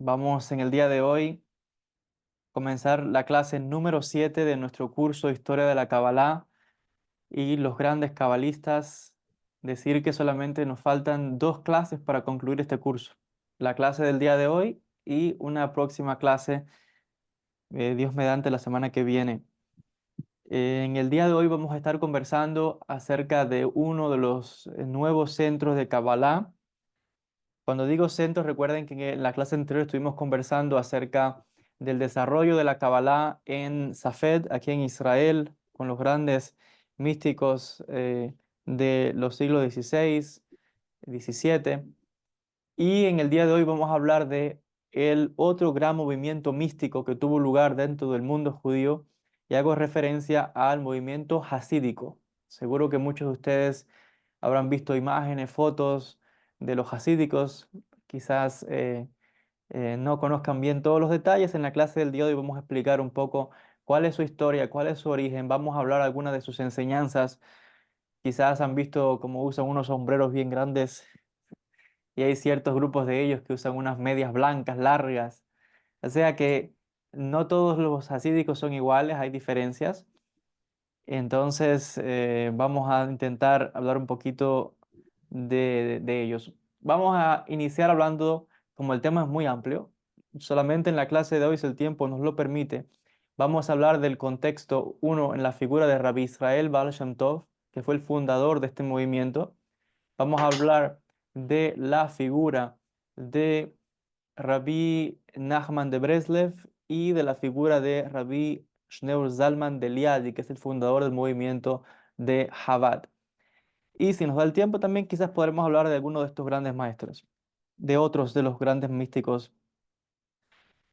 Vamos en el día de hoy comenzar la clase número 7 de nuestro curso Historia de la Kabbalah y los grandes cabalistas decir que solamente nos faltan dos clases para concluir este curso. La clase del día de hoy y una próxima clase, Dios mediante, la semana que viene. En el día de hoy vamos a estar conversando acerca de uno de los nuevos centros de Kabbalah. Cuando digo centros, recuerden que en la clase anterior estuvimos conversando acerca del desarrollo de la Kabbalah en Safed, aquí en Israel, con los grandes místicos de los siglos XVI, XVII. Y en el día de hoy vamos a hablar de el otro gran movimiento místico que tuvo lugar dentro del mundo judío, y hago referencia al movimiento hasídico. Seguro que muchos de ustedes habrán visto imágenes, fotos de los hasídicos, quizás no conozcan bien todos los detalles. En la clase del día de hoy vamos a explicar un poco cuál es su historia, cuál es su origen, vamos a hablar algunas de sus enseñanzas. Quizás han visto cómo usan unos sombreros bien grandes y hay ciertos grupos de ellos que usan unas medias blancas largas. O sea que no todos los hasídicos son iguales, hay diferencias. Entonces, vamos a intentar hablar un poquito de ellos. Vamos a iniciar hablando, como el tema es muy amplio, solamente en la clase de hoy, si el tiempo nos lo permite, vamos a hablar del contexto, uno, en la figura de Rabbi Israel Baal Shem Tov, que fue el fundador de este movimiento. Vamos a hablar de la figura de Rabbi Nachman de Breslev y de la figura de Rabbi Shneur Zalman de Liadi, que es el fundador del movimiento de Chabad. Y si nos da el tiempo también quizás podremos hablar de alguno de estos grandes maestros, de otros de los grandes místicos.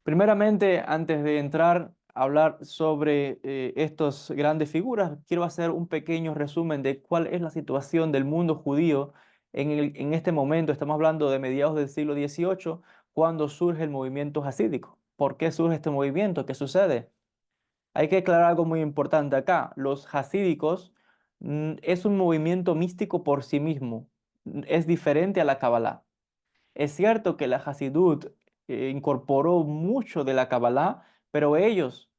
Primeramente, antes de entrar a hablar sobre estas grandes figuras, quiero hacer un pequeño resumen de cuál es la situación del mundo judío en este momento. Estamos hablando de mediados del siglo XVIII, cuando surge el movimiento hasídico. ¿Por qué surge este movimiento? ¿Qué sucede? Hay que aclarar algo muy importante acá. Los hasídicos es un movimiento místico por sí mismo. Es diferente a la Kabbalah. Es cierto que la Hasidut incorporó mucho de la Kabbalah, pero ellos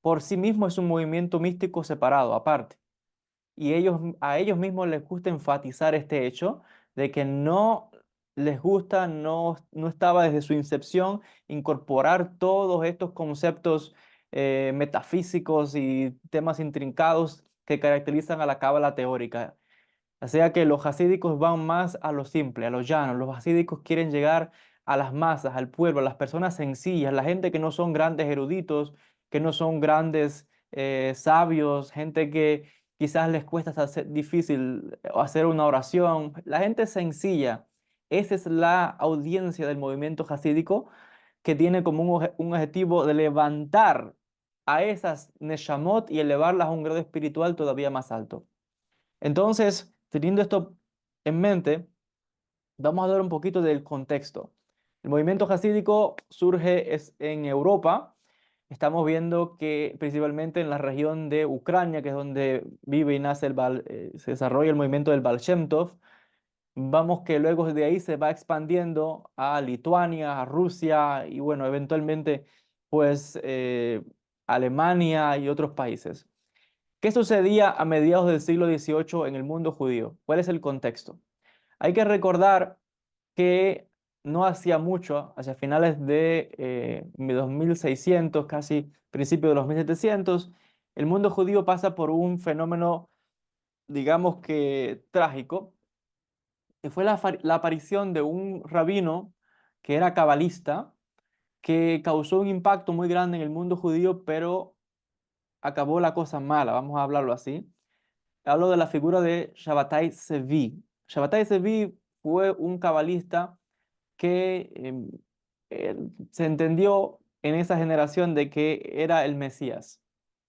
por sí mismos es un movimiento místico separado, aparte. Y a ellos mismos les gusta enfatizar este hecho de que no les gusta, no estaba desde su incepción incorporar todos estos conceptos metafísicos y temas intrincados que caracterizan a la Cábala teórica. O sea que los hasídicos van más a lo simple, a lo llano. Los hasídicos quieren llegar a las masas, al pueblo, a las personas sencillas, la gente que no son grandes eruditos, que no son grandes sabios, gente que quizás les cuesta difícil hacer una oración. La gente sencilla. Esa es la audiencia del movimiento hasídico, que tiene como un objetivo de levantar a esas neshamot y elevarlas a un grado espiritual todavía más alto. Entonces, teniendo esto en mente, vamos a hablar un poquito del contexto. El movimiento hasídico surge en Europa. Estamos viendo que principalmente en la región de Ucrania, que es donde vive y nace se desarrolla el movimiento del Baal Shem Tov. Vamos que luego de ahí se va expandiendo a Lituania, a Rusia y bueno, eventualmente pues Alemania y otros países. ¿Qué sucedía a mediados del siglo XVIII en el mundo judío? ¿Cuál es el contexto? Hay que recordar que no hacía mucho, hacia finales de 2600, casi principios de los 1700, el mundo judío pasa por un fenómeno, digamos que trágico, que fue la aparición de un rabino que era cabalista, que causó un impacto muy grande en el mundo judío, pero acabó la cosa mala, vamos a hablarlo así. Hablo de la figura de Shabbatai Zevi. Shabbatai Zevi fue un cabalista que se entendió en esa generación de que era el Mesías.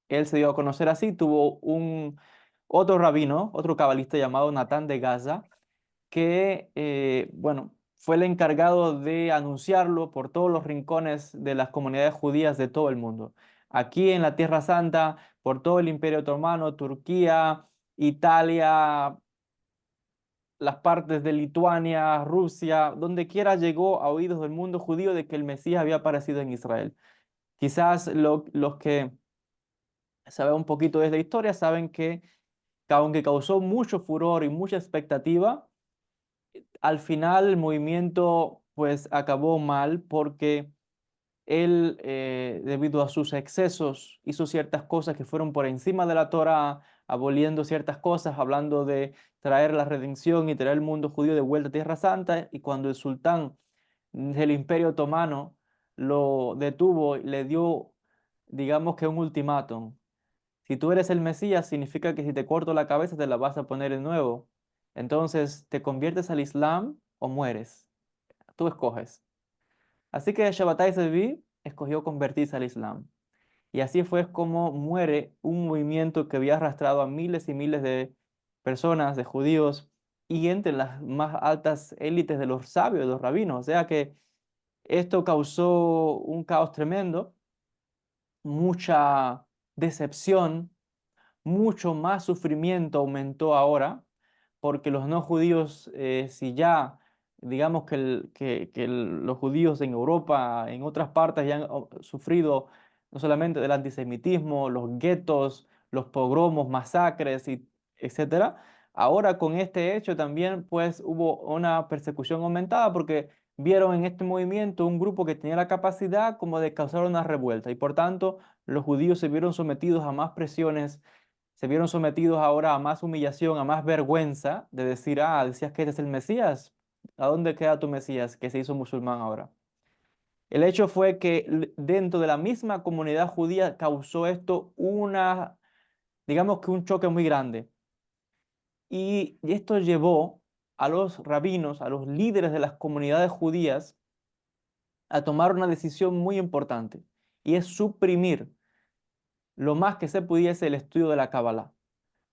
Él se dio a conocer así, tuvo un otro rabino, otro cabalista llamado Natán de Gaza, que, bueno, fue el encargado de anunciarlo por todos los rincones de las comunidades judías de todo el mundo. Aquí en la Tierra Santa, por todo el Imperio Otomano, Turquía, Italia, las partes de Lituania, Rusia, donde quiera llegó a oídos del mundo judío de que el Mesías había aparecido en Israel. Quizás los que saben un poquito de la historia saben que aunque causó mucho furor y mucha expectativa, al final el movimiento pues acabó mal porque él, debido a sus excesos, hizo ciertas cosas que fueron por encima de la Torá, aboliendo ciertas cosas, hablando de traer la redención y traer el mundo judío de vuelta a Tierra Santa. Y cuando el sultán del Imperio Otomano lo detuvo, le dio, digamos que un ultimátum. Si tú eres el Mesías, significa que si te corto la cabeza te la vas a poner de nuevo. Entonces, ¿te conviertes al Islam o mueres? Tú escoges. Así que Shabbatai Zevi escogió convertirse al Islam. Y así fue como muere un movimiento que había arrastrado a miles y miles de personas, de judíos, y entre las más altas élites de los sabios, de los rabinos. O sea que esto causó un caos tremendo, mucha decepción, mucho más sufrimiento aumentó ahora, porque los no judíos, si ya, digamos que, los judíos en Europa, en otras partes, ya han sufrido no solamente del antisemitismo, los guetos, los pogromos, masacres, y etcétera, ahora con este hecho también pues hubo una persecución aumentada porque vieron en este movimiento un grupo que tenía la capacidad como de causar una revuelta y por tanto los judíos se vieron sometidos a más presiones, se vieron sometidos ahora a más humillación, a más vergüenza de decir, ah, decías que este es el Mesías, ¿a dónde queda tu Mesías que se hizo musulmán ahora? El hecho fue que dentro de la misma comunidad judía causó esto una, digamos que un choque muy grande. Y esto llevó a los rabinos, a los líderes de las comunidades judías, a tomar una decisión muy importante, y es suprimir lo más que se pudiese el estudio de la Kabbalah.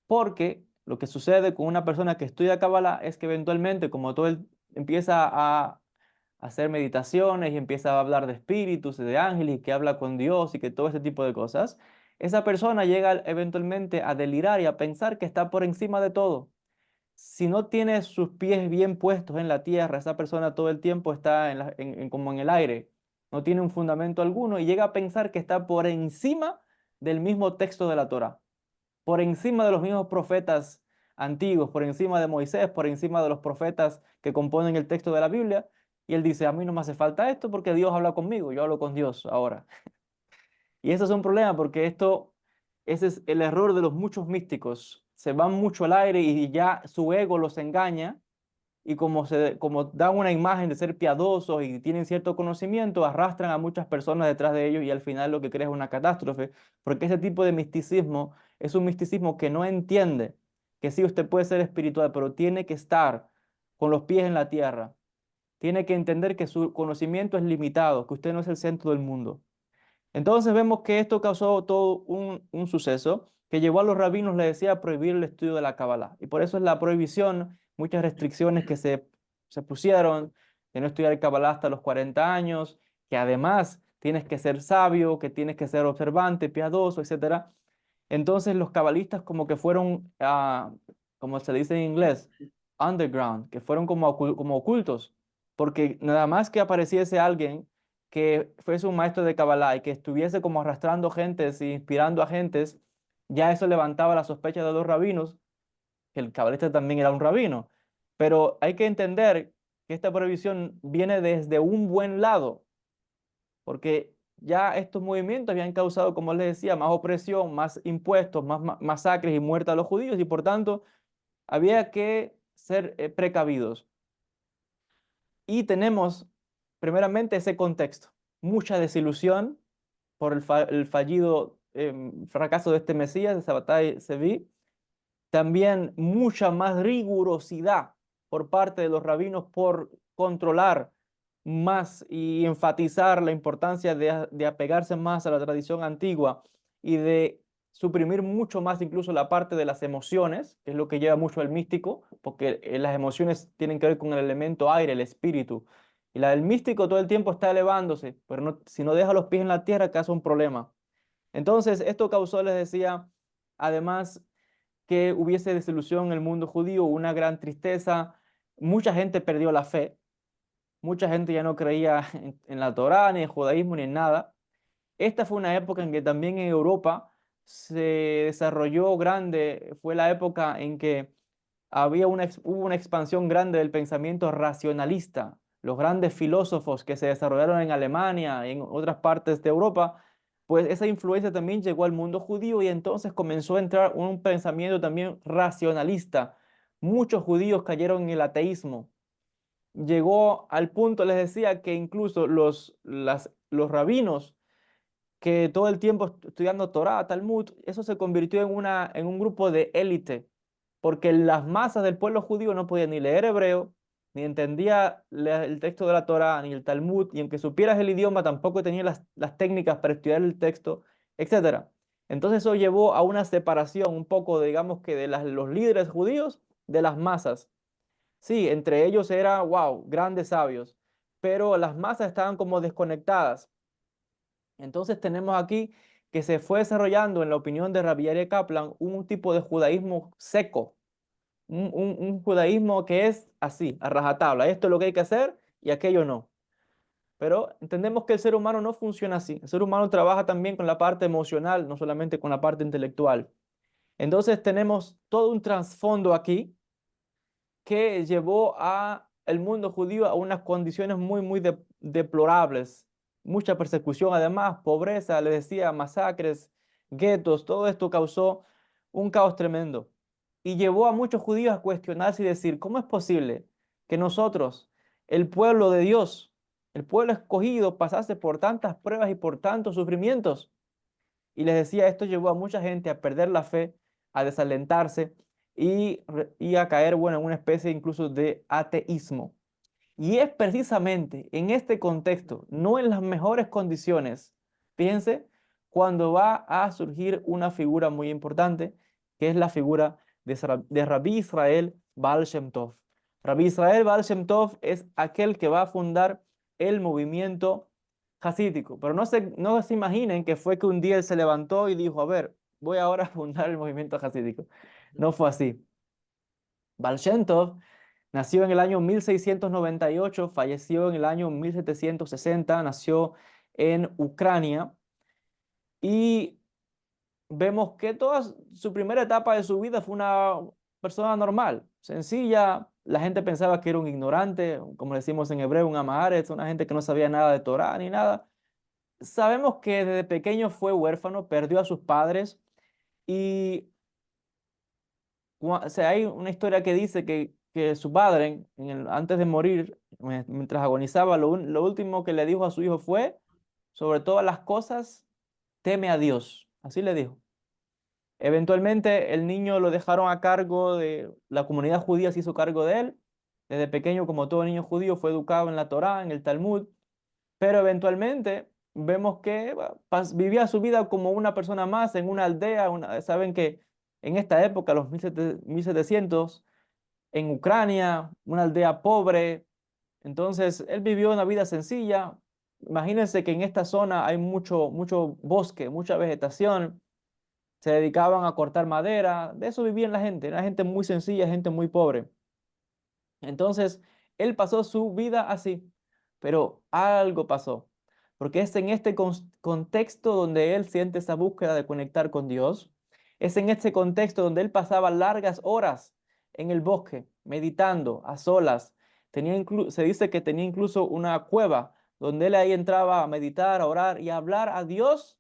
Porque lo que sucede con una persona que estudia Kabbalah es que eventualmente, como todo él empieza a hacer meditaciones y empieza a hablar de espíritus y de ángeles y que habla con Dios y que todo ese tipo de cosas, esa persona llega eventualmente a delirar y a pensar que está por encima de todo. Si no tiene sus pies bien puestos en la tierra, esa persona todo el tiempo está como en el aire, no tiene un fundamento alguno y llega a pensar que está por encima del mismo texto de la Torá, por encima de los mismos profetas antiguos, por encima de Moisés, por encima de los profetas que componen el texto de la Biblia. Y él dice, a mí no me hace falta esto porque Dios habla conmigo, yo hablo con Dios ahora. Y eso es un problema porque ese es el error de los muchos místicos. Se van mucho al aire y ya su ego los engaña y como dan una imagen de ser piadosos y tienen cierto conocimiento, arrastran a muchas personas detrás de ellos y al final lo que crea es una catástrofe, porque ese tipo de misticismo es un misticismo que no entiende que sí, usted puede ser espiritual, pero tiene que estar con los pies en la tierra, tiene que entender que su conocimiento es limitado, que usted no es el centro del mundo. Entonces vemos que esto causó todo un suceso que llevó a los rabinos, le decía, a prohibir el estudio de la Kabbalah. Y por eso es la prohibición, muchas restricciones que se pusieron de no estudiar el Kabbalah hasta los 40 años, que además tienes que ser sabio, que tienes que ser observante, piadoso, etcétera. Entonces los cabalistas como que fueron, como se dice en inglés, underground, que fueron como ocultos, porque nada más que apareciese alguien que fuese un maestro de Kabbalah y que estuviese como arrastrando gentes e inspirando a gentes, ya eso levantaba la sospecha de los rabinos, que el cabalista también era un rabino. Pero hay que entender que esta prohibición viene desde un buen lado, porque ya estos movimientos habían causado, como les decía, más opresión, más impuestos, más masacres y muerte a los judíos, y por tanto había que ser precavidos. Y tenemos primeramente ese contexto, mucha desilusión por el fallido fracaso de este Mesías, de Sabbatai Zevi, también mucha más rigurosidad por parte de los rabinos por controlar más y enfatizar la importancia de apegarse más a la tradición antigua y de suprimir mucho más incluso la parte de las emociones, que es lo que lleva mucho al místico, porque las emociones tienen que ver con el elemento aire, el espíritu. Y la del místico todo el tiempo está elevándose, pero si no deja los pies en la tierra, causa un problema. Entonces, esto causó, les decía, además que hubiese desilusión en el mundo judío, una gran tristeza, mucha gente perdió la fe, mucha gente ya no creía en la Torá, ni en el judaísmo, ni en nada. Esta fue una época en que también en Europa se desarrolló grande, fue la época en que hubo una expansión grande del pensamiento racionalista. Los grandes filósofos que se desarrollaron en Alemania y en otras partes de Europa, pues esa influencia también llegó al mundo judío y entonces comenzó a entrar un pensamiento también racionalista. Muchos judíos cayeron en el ateísmo. Llegó al punto, les decía, que incluso los rabinos que todo el tiempo estudiando Torah, Talmud, eso se convirtió en un grupo de élite, porque las masas del pueblo judío no podían ni leer hebreo, ni entendía el texto de la Torah, ni el Talmud, y aunque supieras el idioma, tampoco tenía las técnicas para estudiar el texto, etcétera. Entonces eso llevó a una separación un poco, digamos que de los líderes judíos de las masas. Sí, entre ellos era, wow, grandes sabios, pero las masas estaban como desconectadas. Entonces tenemos aquí que se fue desarrollando, en la opinión de Rabbi Yair Kaplan, un tipo de judaísmo seco, un judaísmo que es así, a rajatabla. Esto es lo que hay que hacer y aquello no. Pero entendemos que el ser humano no funciona así. El ser humano trabaja también con la parte emocional, no solamente con la parte intelectual. Entonces tenemos todo un trasfondo aquí que llevó a el mundo judío a unas condiciones muy deplorables. Mucha persecución, además, pobreza, les decía, masacres, guetos, todo esto causó un caos tremendo. Y llevó a muchos judíos a cuestionarse y decir, ¿cómo es posible que nosotros, el pueblo de Dios, el pueblo escogido, pasase por tantas pruebas y por tantos sufrimientos? Y les decía, esto llevó a mucha gente a perder la fe, a desalentarse y a caer, bueno, en una especie incluso de ateísmo. Y es precisamente en este contexto, no en las mejores condiciones, fíjense, cuando va a surgir una figura muy importante, que es la figura de Rabbi Israel Baal Shem Tov. Rabbi Israel Baal Shem Tov es aquel que va a fundar el movimiento hasídico, pero no se imaginen que fue que un día él se levantó y dijo, a ver, voy ahora a fundar el movimiento hasídico. No fue así. Baal Shem Tov nació en el año 1698, falleció en el año 1760, nació en Ucrania y vemos que toda su primera etapa de su vida fue una persona normal, sencilla. La gente pensaba que era un ignorante, como decimos en hebreo, un amaharetz, una gente que no sabía nada de Torah ni nada. Sabemos que desde pequeño fue huérfano, perdió a sus padres y o sea, hay una historia que dice que su padre, antes de morir, mientras agonizaba, lo último que le dijo a su hijo fue, sobre todas las cosas, teme a Dios. Así le dijo. Eventualmente el niño lo dejaron a cargo de la comunidad judía, se hizo cargo de él. Desde pequeño, como todo niño judío, fue educado en la Torá, en el Talmud, pero eventualmente vemos que vivía su vida como una persona más en una aldea. Saben que en esta época, los 1700, en Ucrania, una aldea pobre. Entonces, él vivió una vida sencilla. Imagínense que en esta zona hay mucho bosque, mucha vegetación. Se dedicaban a cortar madera. De eso vivían la gente. Era gente muy sencilla, gente muy pobre. Entonces, él pasó su vida así, pero algo pasó, porque es en este contexto donde él siente esa búsqueda de conectar con Dios, es en este contexto donde él pasaba largas horas en el bosque, meditando a solas. Se dice que tenía incluso una cueva donde él ahí entraba a meditar, a orar y a hablar a Dios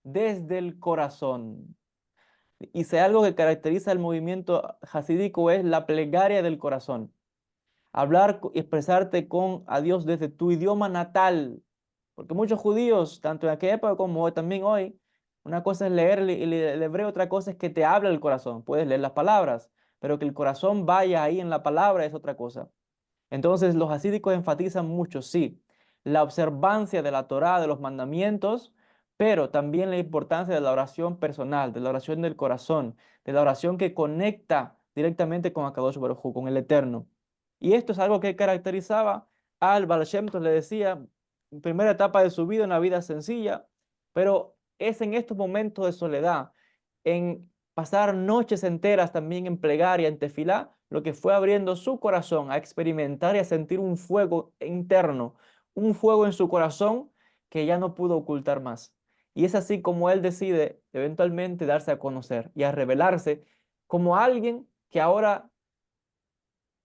desde el corazón. Y si hay algo que caracteriza el movimiento hasídico es la plegaria del corazón, hablar y expresarte con a Dios desde tu idioma natal. Porque muchos judíos, tanto en aquella época como también hoy, una cosa es leer el hebreo, otra cosa es que te hable el corazón. Puedes leer las palabras, pero que el corazón vaya ahí en la palabra es otra cosa. Entonces, los hasídicos enfatizan mucho, sí, la observancia de la Torá, de los mandamientos, pero también la importancia de la oración personal, de la oración del corazón, de la oración que conecta directamente con Akadosh Baruj Hu, con el Eterno. Y esto es algo que caracterizaba al Baal Shem Tov, le decía, primera etapa de su vida, una vida sencilla, pero es en estos momentos de soledad, en pasar noches enteras también en plegaria, en tefilá, lo que fue abriendo su corazón a experimentar y a sentir un fuego interno, un fuego en su corazón que ya no pudo ocultar más. Y es así como él decide eventualmente darse a conocer y a revelarse como alguien que ahora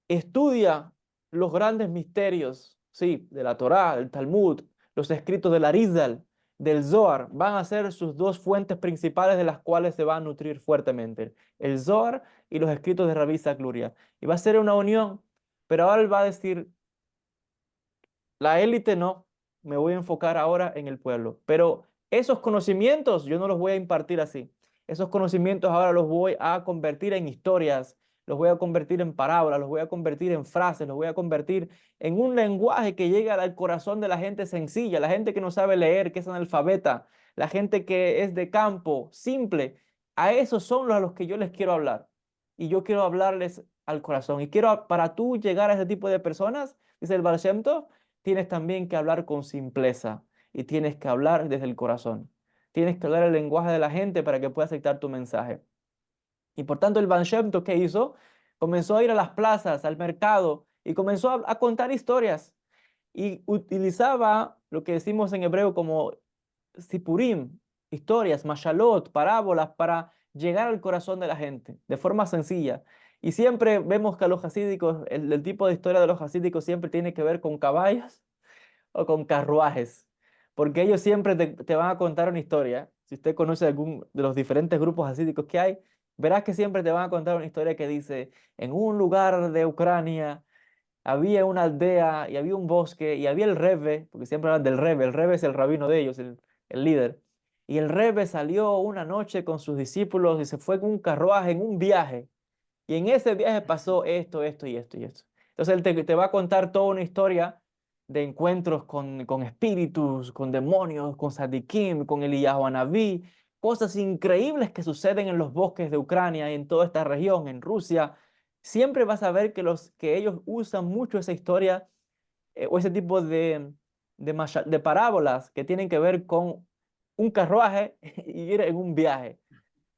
estudia los grandes misterios, sí, de la Torá, del Talmud, los escritos del Arizal, del Zohar, van a ser sus dos fuentes principales de las cuales se va a nutrir fuertemente, el Zohar y los escritos de Rabbi Isaac Luria. Y va a ser una unión, pero ahora él va a decir, la élite no, me voy a enfocar ahora en el pueblo. Pero esos conocimientos yo no los voy a impartir así. Esos conocimientos ahora los voy a convertir en historias, los voy a convertir en parábolas, los voy a convertir en frases, los voy a convertir en un lenguaje que llegue al corazón de la gente sencilla, la gente que no sabe leer, que es analfabeta, la gente que es de campo, simple. A esos son a los que yo les quiero hablar. Y yo quiero hablarles al corazón. Y quiero, para tú llegar a ese tipo de personas, dice el Baal Shem Tov, tienes también que hablar con simpleza y tienes que hablar desde el corazón. Tienes que hablar el lenguaje de la gente para que pueda aceptar tu mensaje. Y por tanto el Baal Shem Tov, ¿qué hizo? Comenzó a ir a las plazas, al mercado y comenzó a contar historias. Y utilizaba lo que decimos en hebreo como sipurim, historias, mashalot, parábolas para llegar al corazón de la gente de forma sencilla. Y siempre vemos que a los hasídicos, el tipo de historia de los hasídicos siempre tiene que ver con caballos o con carruajes, porque ellos siempre te van a contar una historia. Si usted conoce algún de los diferentes grupos hasídicos que hay, verás que siempre te van a contar una historia que dice, en un lugar de Ucrania había una aldea y había un bosque y había el Rebbe, porque siempre hablan del Rebbe, el Rebbe es el rabino de ellos, el líder. Y el Rebbe salió una noche con sus discípulos y se fue con un carruaje en un viaje. Y en ese viaje pasó esto, esto y esto y esto. Entonces él te va a contar toda una historia de encuentros con espíritus, con demonios, con Sadikim, con Eliyahu Anabí, cosas increíbles que suceden en los bosques de Ucrania y en toda esta región, en Rusia. Siempre vas a ver que ellos usan mucho esa historia o ese tipo de parábolas que tienen que ver con un carruaje y ir en un viaje,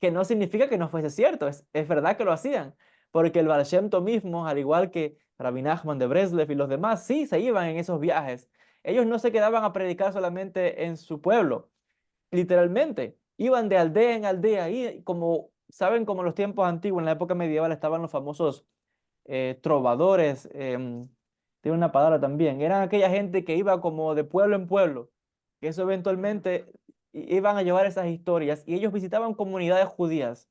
que no significa que no fuese cierto, es verdad que lo hacían, porque el Baal Shem Tov mismo, al igual que Rabbi Nachman de Breslev y los demás, sí se iban en esos viajes. Ellos no se quedaban a predicar solamente en su pueblo, literalmente, iban de aldea en aldea, y como saben, como en los tiempos antiguos, en la época medieval, estaban los famosos trovadores, tiene una palabra también, eran aquella gente que iba como de pueblo en pueblo, que eso eventualmente iban a llevar esas historias y ellos visitaban comunidades judías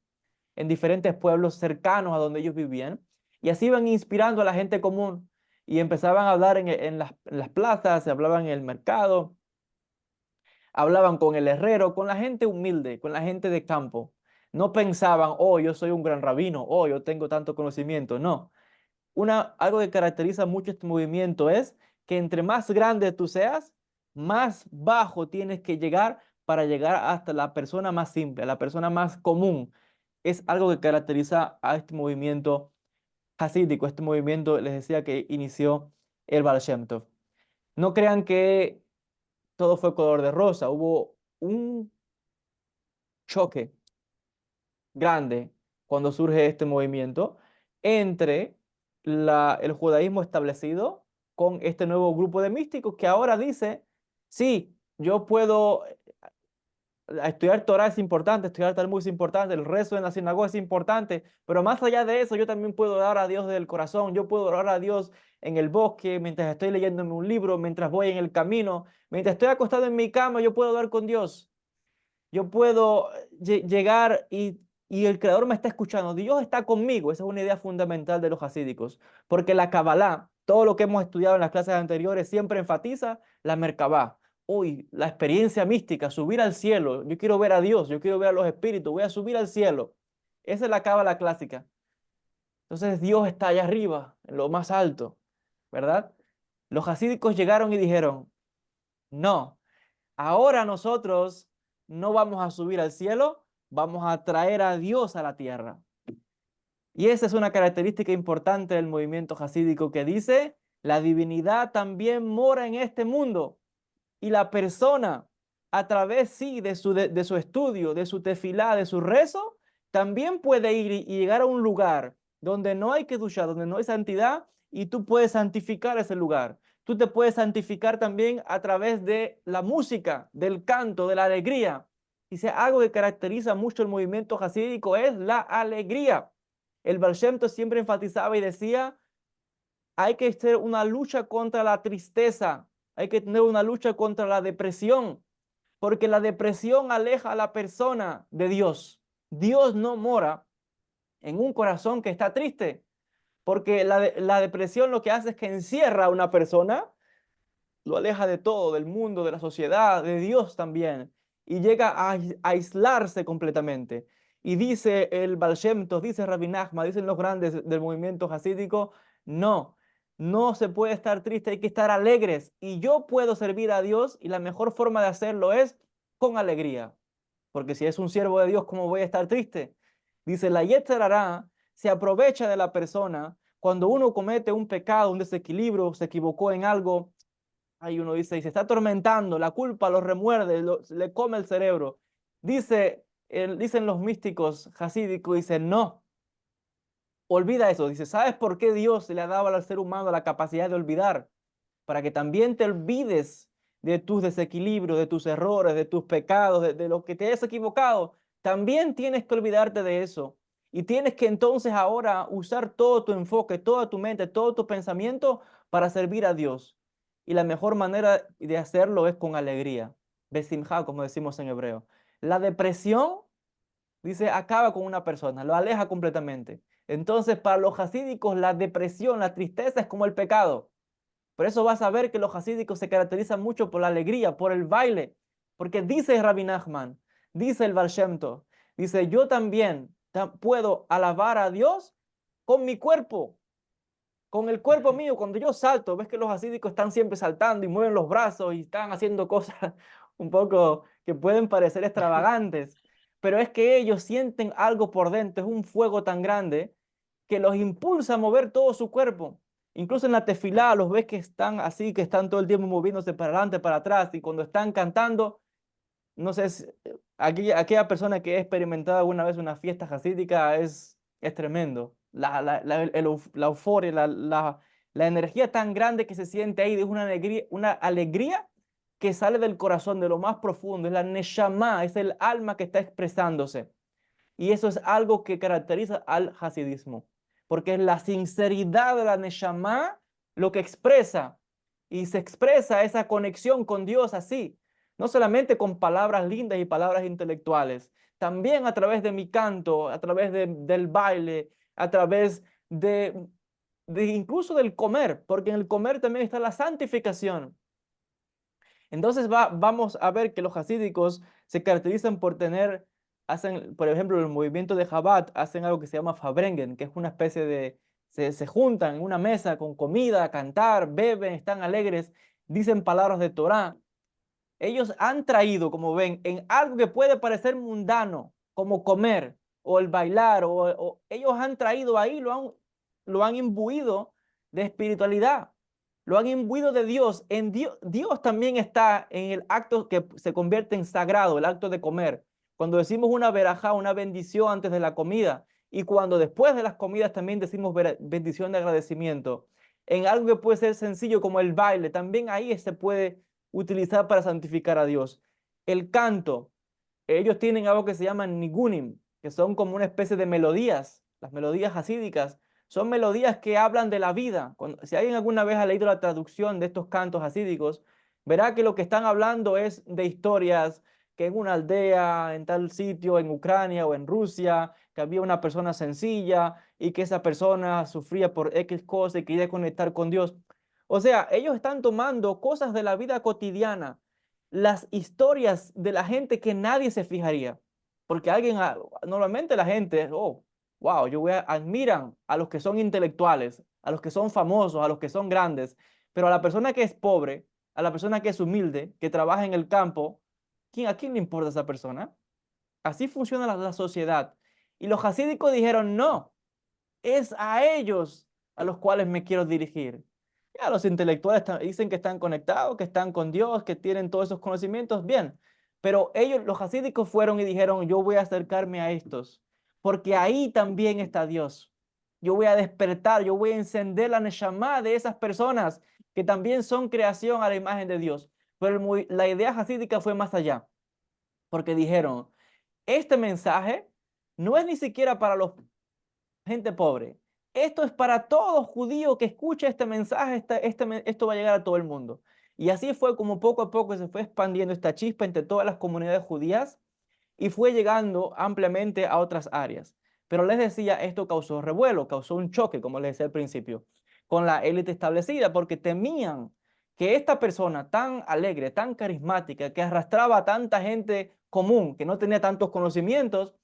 en diferentes pueblos cercanos a donde ellos vivían y así iban inspirando a la gente común y empezaban a hablar en las plazas, se hablaban en el mercado, hablaban con el herrero, con la gente humilde, con la gente de campo. No pensaban, oh, yo soy un gran rabino, oh, yo tengo tanto conocimiento, no algo que caracteriza mucho este movimiento es que entre más grande tú seas, más bajo tienes que llegar para llegar hasta la persona más simple, la persona más común. Es algo que caracteriza a este movimiento hasídico, este movimiento, les decía, que inició el Baal Shem Tov. No crean que todo fue color de rosa, hubo un choque grande cuando surge este movimiento entre el judaísmo establecido con este nuevo grupo de místicos que ahora dice, sí, yo puedo estudiar Torah es importante, estudiar Talmud es importante, el rezo en la sinagoga es importante, pero más allá de eso yo también puedo orar a Dios del corazón, yo puedo orar a Dios en el bosque, mientras estoy leyéndome un libro, mientras voy en el camino, mientras estoy acostado en mi cama, yo puedo hablar con Dios. Yo puedo llegar y el Creador me está escuchando. Dios está conmigo. Esa es una idea fundamental de los hasídicos. Porque la Kabbalah, todo lo que hemos estudiado en las clases anteriores, siempre enfatiza la Merkabah. Uy, la experiencia mística, subir al cielo. Yo quiero ver a Dios, yo quiero ver a los espíritus, voy a subir al cielo. Esa es la Kabbalah clásica. Entonces Dios está allá arriba, en lo más alto, ¿verdad? Los hasídicos llegaron y dijeron, no. Ahora nosotros no vamos a subir al cielo, vamos a traer a Dios a la tierra. Y esa es una característica importante del movimiento jasídico que dice, la divinidad también mora en este mundo y la persona a través, sí, de su estudio, de su tefilá, de su rezo, también puede ir y llegar a un lugar donde no hay kedusha, donde no hay santidad, y tú puedes santificar ese lugar. Tú te puedes santificar también a través de la música, del canto, de la alegría. Dice, algo que caracteriza mucho el movimiento jasídico es la alegría. El Baal Shem Tov siempre enfatizaba y decía, hay que hacer una lucha contra la tristeza, hay que tener una lucha contra la depresión, porque la depresión aleja a la persona de Dios. Dios no mora en un corazón que está triste, porque la depresión lo que hace es que encierra a una persona, lo aleja de todo, del mundo, de la sociedad, de Dios también, y llega a aislarse completamente. Y dice el Baal Shem Tov, dice Rabbi Nachman, dicen los grandes del movimiento hasídico, no, no se puede estar triste, hay que estar alegres. Y yo puedo servir a Dios y la mejor forma de hacerlo es con alegría. Porque si es un siervo de Dios, ¿cómo voy a estar triste? Dice, la Yetzer Hará se aprovecha de la persona cuando uno comete un pecado, un desequilibrio, se equivocó en algo. Ahí uno dice, y se está atormentando, la culpa lo remuerde, le come el cerebro. Dicen los místicos hasídicos, dice, no, olvida eso. Dice, ¿sabes por qué Dios le ha dado al ser humano la capacidad de olvidar? Para que también te olvides de tus desequilibrios, de tus errores, de tus pecados, de lo que te has equivocado. También tienes que olvidarte de eso. Y tienes que entonces ahora usar todo tu enfoque, toda tu mente, todo tu pensamiento para servir a Dios. Y la mejor manera de hacerlo es con alegría. Besimha, como decimos en hebreo. La depresión, dice, acaba con una persona, lo aleja completamente. Entonces, para los hasídicos, la depresión, la tristeza es como el pecado. Por eso vas a ver que los hasídicos se caracterizan mucho por la alegría, por el baile. Porque dice Rabbi Nachman, dice el Baal Shem Tov, dice, yo también puedo alabar a Dios con mi cuerpo, con el cuerpo mío. Cuando yo salto, ves que los hasídicos están siempre saltando y mueven los brazos y están haciendo cosas un poco que pueden parecer extravagantes. Pero es que ellos sienten algo por dentro, es un fuego tan grande que los impulsa a mover todo su cuerpo. Incluso en la tefilá los ves que están así, que están todo el tiempo moviéndose para adelante, para atrás, y cuando están cantando, no sé, aquella persona que ha experimentado alguna vez una fiesta jasídica es tremendo. La euforia, la energía tan grande que se siente ahí, es una alegría que sale del corazón, de lo más profundo, es la neshama, es el alma que está expresándose. Y eso es algo que caracteriza al hasidismo, porque es la sinceridad de la Neshama lo que expresa, y se expresa esa conexión con Dios así, no solamente con palabras lindas y palabras intelectuales, también a través de mi canto, a través del baile, a través de incluso del comer, porque en el comer también está la santificación. Entonces vamos a ver que los hasídicos se caracterizan por hacen, por ejemplo, el movimiento de Chabad, hacen algo que se llama Fabrengen, que es una especie se juntan en una mesa con comida, a cantar, beben, están alegres, dicen palabras de Torah. Ellos han traído, como ven, en algo que puede parecer mundano, como comer o el bailar, o ellos han traído ahí, lo han imbuido de espiritualidad, lo han imbuido de Dios. En Dios, Dios también está en el acto que se convierte en sagrado, el acto de comer. Cuando decimos una verajá, una bendición antes de la comida, y cuando después de las comidas también decimos bendición de agradecimiento, en algo que puede ser sencillo como el baile, también ahí se puede utilizar para santificar a Dios. El canto, ellos tienen algo que se llaman nigunim, que son como una especie de melodías, las melodías hasídicas, son melodías que hablan de la vida. Si alguien alguna vez ha leído la traducción de estos cantos hasídicos, verá que lo que están hablando es de historias que en una aldea, en tal sitio, en Ucrania o en Rusia, que había una persona sencilla y que esa persona sufría por X cosa y quería conectar con Dios. O sea, ellos están tomando cosas de la vida cotidiana, las historias de la gente que nadie se fijaría. Porque normalmente la gente, oh, wow, admiran a los que son intelectuales, a los que son famosos, a los que son grandes, pero a la persona que es pobre, a la persona que es humilde, que trabaja en el campo, ¿a quién le importa esa persona? Así funciona la sociedad. Y los hasídicos dijeron, no, es a ellos a los cuales me quiero dirigir. Ya los intelectuales dicen que están conectados, que están con Dios, que tienen todos esos conocimientos, bien. Pero ellos, los hasídicos, fueron y dijeron, yo voy a acercarme a estos, porque ahí también está Dios. yo voy a despertar, yo voy a encender la neshama de esas personas que también son creación a la imagen de Dios. Pero la idea hasídica fue más allá, porque dijeron, este mensaje no es ni siquiera para los gente pobre. Esto es para todo judío que escuche este mensaje, esto va a llegar a todo el mundo. Y así fue como poco a poco se fue expandiendo esta chispa entre todas las comunidades judías y fue llegando ampliamente a otras áreas. Pero les decía, esto causó revuelo, causó un choque, como les decía al principio, con la élite establecida, porque temían que esta persona tan alegre, tan carismática, que arrastraba a tanta gente común, que no tenía tantos conocimientos,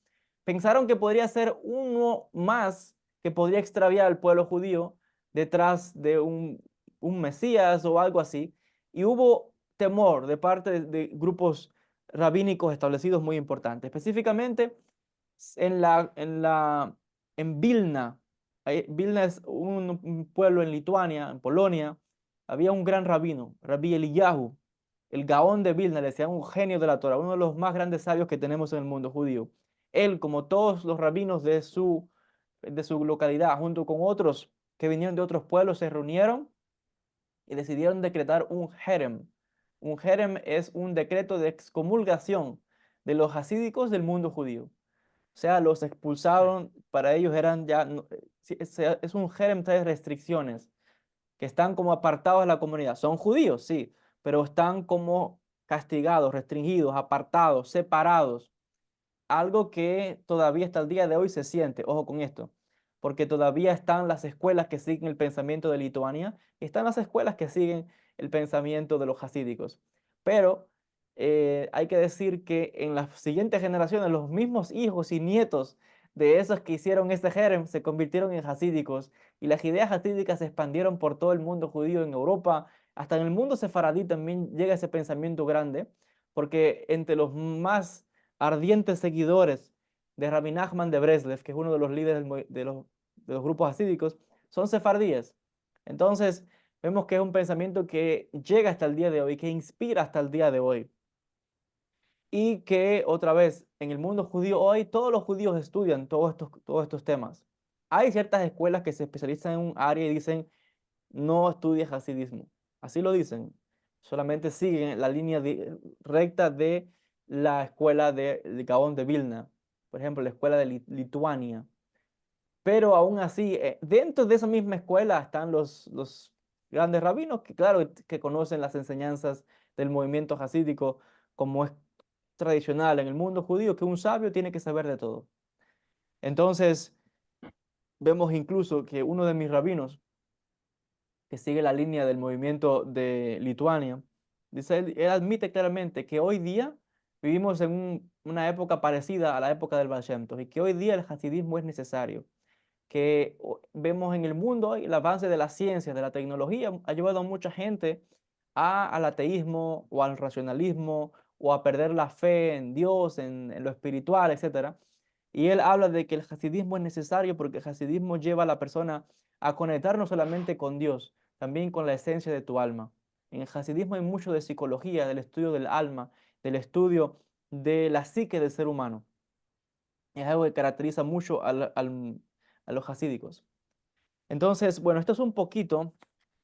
pensaron que podría ser uno más que podría extraviar al pueblo judío detrás de un Mesías o algo así. Y hubo temor de parte de grupos rabínicos establecidos muy importantes. Específicamente en Vilna. Vilna es un pueblo en Lituania, en Polonia. Había un gran rabino, Rabbi Eliyahu, el Gaón de Vilna, le decían un genio de la Torah, uno de los más grandes sabios que tenemos en el mundo judío. Él, como todos los rabinos de su localidad, junto con otros que vinieron de otros pueblos, se reunieron y decidieron decretar un jerem. Un jerem es un decreto de excomulgación de los hasídicos del mundo judío. O sea, los expulsaron, para ellos eran ya, sí, es un jerem, trae restricciones, que están como apartados de la comunidad. Son judíos, sí, pero están como castigados, restringidos, apartados, separados, algo que todavía hasta el día de hoy se siente, ojo con esto, porque todavía están las escuelas que siguen el pensamiento de Lituania y están las escuelas que siguen el pensamiento de los hasídicos. Pero hay que decir que en las siguientes generaciones, los mismos hijos y nietos de esos que hicieron este jerem se convirtieron en hasídicos y las ideas hasídicas se expandieron por todo el mundo judío en Europa, hasta en el mundo sefaradí también llega ese pensamiento grande, porque entre los más ardientes seguidores de Rabbi Nachman de Breslev, que es uno de los líderes de los grupos hasídicos, son sefardíes. Entonces, vemos que es un pensamiento que llega hasta el día de hoy, que inspira hasta el día de hoy. Y que, otra vez, en el mundo judío hoy, todos los judíos estudian todos estos temas. Hay ciertas escuelas que se especializan en un área y dicen, no estudies hasidismo. Así lo dicen. Solamente siguen la línea recta de la escuela de Gaón de Vilna. Por ejemplo, la escuela de Lituania. Pero aún así, dentro de esa misma escuela están los grandes rabinos que, claro, que conocen las enseñanzas del movimiento hasídico, como es tradicional en el mundo judío, que un sabio tiene que saber de todo. Entonces, vemos incluso que uno de mis rabinos, que sigue la línea del movimiento de Lituania, dice, él admite claramente que hoy día vivimos en una época parecida a la época del Baal Shem Tov, y que hoy día el hasidismo es necesario, que vemos en el mundo hoy el avance de la ciencia, de la tecnología, ha llevado a mucha gente al ateísmo o al racionalismo o a perder la fe en Dios, en lo espiritual, etcétera. Y él habla de que el hasidismo es necesario porque el hasidismo lleva a la persona a conectar no solamente con Dios, también con la esencia de tu alma. En el hasidismo hay mucho de psicología, del estudio del alma, del estudio de la psique del ser humano. Es algo que caracteriza mucho a los hasídicos. Entonces, bueno, esto es un poquito,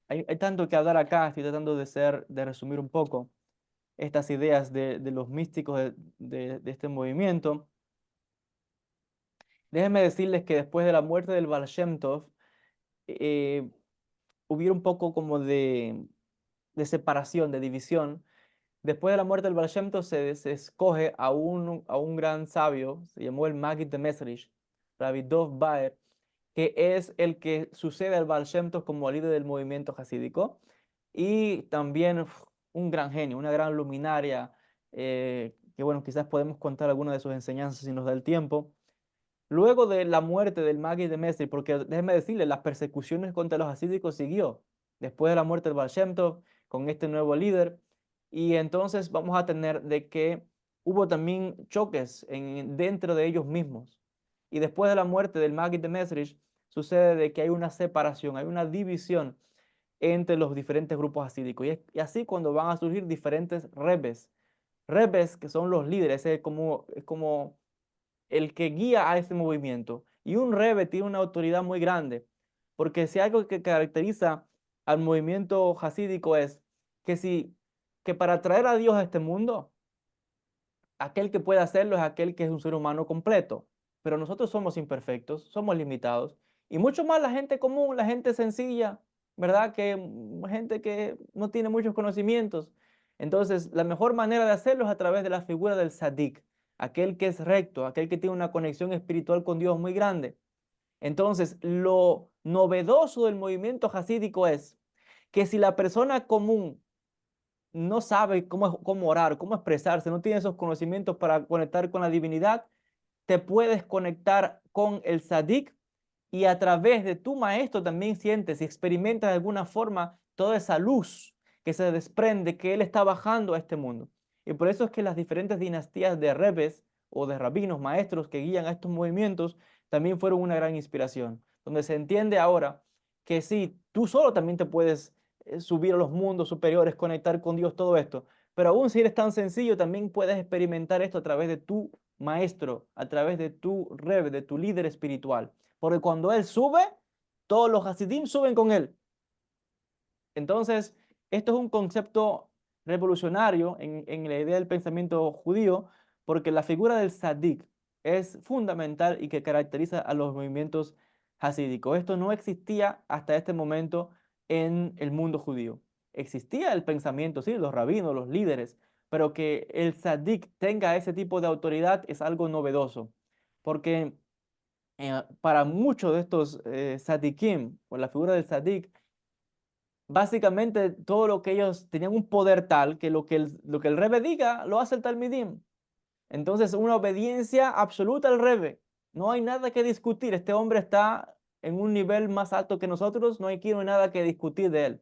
hay tanto que hablar acá, estoy tratando de resumir un poco estas ideas de los místicos de este movimiento. Déjenme decirles que después de la muerte del Baal Shem Tov, eh, hubiera un poco como de separación, de división. Después de la muerte del Baal Shem Tov se escoge a un gran sabio, se llamó el Maggid de Mesrich, Rabbi Dov Baer, que es el que sucede al Baal Shem Tov como líder del movimiento hasídico y también un gran genio, una gran luminaria, que bueno, quizás podemos contar algunas de sus enseñanzas si nos da el tiempo. Luego de la muerte del Maggid de Mesrich, porque déjeme decirle, las persecuciones contra los hasídicos siguió después de la muerte del Baal Shem Tov, con este nuevo líder, y entonces vamos a tener de que hubo también choques dentro de ellos mismos. Y después de la muerte del Maggid de Mesrich, sucede de que hay una separación, hay una división entre los diferentes grupos hasídicos. Y así cuando van a surgir diferentes rebes que son los líderes, es como el que guía a ese movimiento, Y un Rebbe tiene una autoridad muy grande, porque si algo que caracteriza al movimiento hasídico es que que para traer a Dios a este mundo, aquel que puede hacerlo es aquel que es un ser humano completo, pero nosotros somos imperfectos, somos limitados, y mucho más la gente común, la gente sencilla, ¿verdad? Que gente que no tiene muchos conocimientos. Entonces, la mejor manera de hacerlo es a través de la figura del Sadik, aquel que es recto, aquel que tiene una conexión espiritual con Dios muy grande. Entonces, lo novedoso del movimiento hasídico es que si la persona común no sabe cómo orar, cómo expresarse, no tiene esos conocimientos para conectar con la divinidad, te puedes conectar con el Sadik y a través de tu maestro también sientes y experimentas de alguna forma toda esa luz que se desprende, que él está bajando a este mundo. Y por eso es que las diferentes dinastías de rebes o de rabinos, maestros que guían a estos movimientos, también fueron una gran inspiración, donde se entiende ahora que sí, tú solo también te puedes subir a los mundos superiores, conectar con Dios, todo esto, pero aún si eres tan sencillo, también puedes experimentar esto a través de tu maestro, a través de tu rebe, de tu líder espiritual. Porque cuando él sube, todos los hasidim suben con él. Entonces, esto es un concepto revolucionario en la idea del pensamiento judío, porque la figura del sadik es fundamental y que caracteriza a los movimientos hasídicos. Esto no existía hasta este momento en el mundo judío. Existía el pensamiento, sí, los rabinos, los líderes, pero que el sadik tenga ese tipo de autoridad es algo novedoso, porque para muchos de estos sadikim, o la figura del sadik, básicamente todo lo que ellos tenían un poder tal que lo que el Rebbe diga lo hace el Talmidim. Entonces, una obediencia absoluta al Rebbe. No hay nada que discutir. Este hombre está en un nivel más alto que nosotros, no hay aquí no hay nada que discutir de él.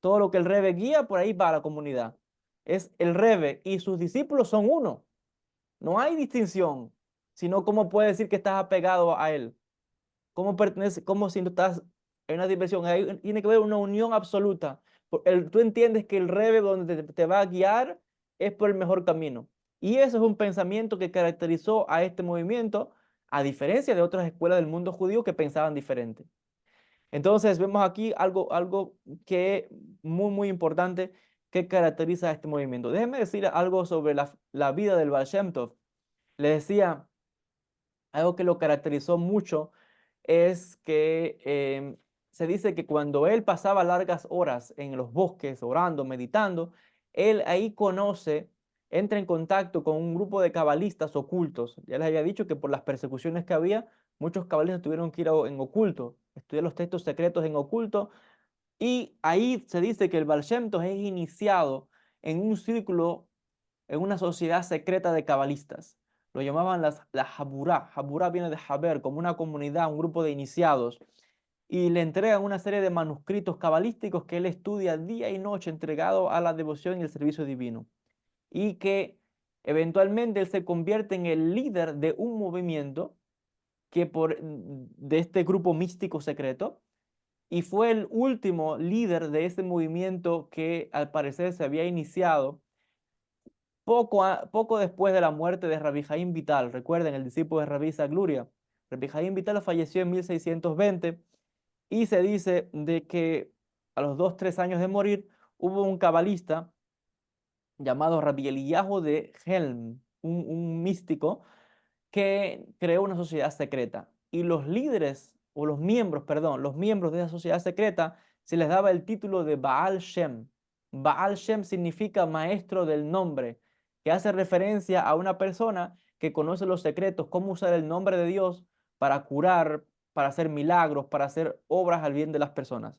Todo lo que el Rebbe guía, por ahí va a la comunidad. Es el Rebbe y sus discípulos son uno. No hay distinción, sino cómo puede decir que estás apegado a él. ¿Cómo pertenece? ¿Cómo si no estás en una dimensión? Tiene que haber una unión absoluta. Tú entiendes que el Rebbe donde te va a guiar es por el mejor camino. Y eso es un pensamiento que caracterizó a este movimiento, a diferencia de otras escuelas del mundo judío que pensaban diferente. Entonces vemos aquí algo que muy importante que caracteriza a este movimiento. Déjenme decir algo sobre la vida del Baal Shem Tov. Le decía, algo que lo caracterizó mucho es que se dice que cuando él pasaba largas horas en los bosques orando, meditando, él ahí entra en contacto con un grupo de cabalistas ocultos. Ya les había dicho que por las persecuciones que había, muchos cabalistas tuvieron que ir en oculto, estudiar los textos secretos en oculto, y ahí se dice que el Baal Shem Tov es iniciado en un círculo, en una sociedad secreta de cabalistas. Lo llamaban la Haburá. Haburá viene de Haber, como una comunidad, un grupo de iniciados. Y le entregan una serie de manuscritos cabalísticos que él estudia día y noche, entregado a la devoción y el servicio divino. Y que eventualmente él se convierte en el líder de un movimiento de este grupo místico secreto y fue el último líder de ese movimiento que al parecer se había iniciado poco después de la muerte de Rabbi Jaim Vital. Recuerden, el discípulo de Rabbi Zagluria. Rabbi Jaim Vital falleció en 1620 y se dice de que a los 2, 3 años de morir hubo un cabalista llamado Rabbi Eliyahu de Helm, un místico que creó una sociedad secreta y los líderes, o los miembros, perdón, los miembros de esa sociedad secreta se les daba el título de Baal Shem. Baal Shem significa maestro del nombre, que hace referencia a una persona que conoce los secretos, cómo usar el nombre de Dios para curar, para hacer milagros, para hacer obras al bien de las personas.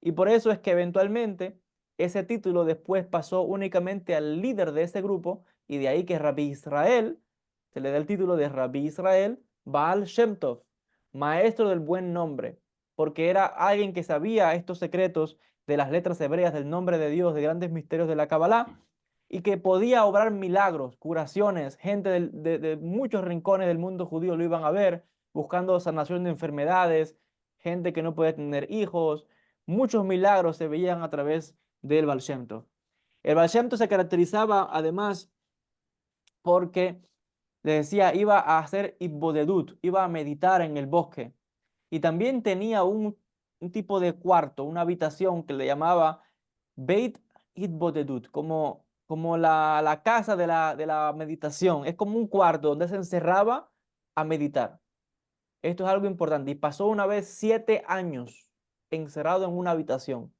Y por eso es que eventualmente ese título después pasó únicamente al líder de ese grupo y de ahí que Rabbi Israel se le da el título de Rabbi Israel Baal Shem Tov, maestro del buen nombre, porque era alguien que sabía estos secretos de las letras hebreas del nombre de Dios, de grandes misterios de la Kabbalah, y que podía obrar milagros, curaciones. Gente de muchos rincones del mundo judío lo iban a ver, buscando sanación de enfermedades, gente que no podía tener hijos. Muchos milagros se veían a través del Baal Shem Tov. El Baal Shem Tov se caracterizaba además porque Le decía, iba a hacer Ibodedut, iba a meditar en el bosque. Y también tenía un tipo de cuarto, una habitación que le llamaba Beit Ibodedut, como la casa de la meditación. Es como un cuarto donde se encerraba a meditar. Esto es algo importante. Y pasó una vez 7 años encerrado en una habitación.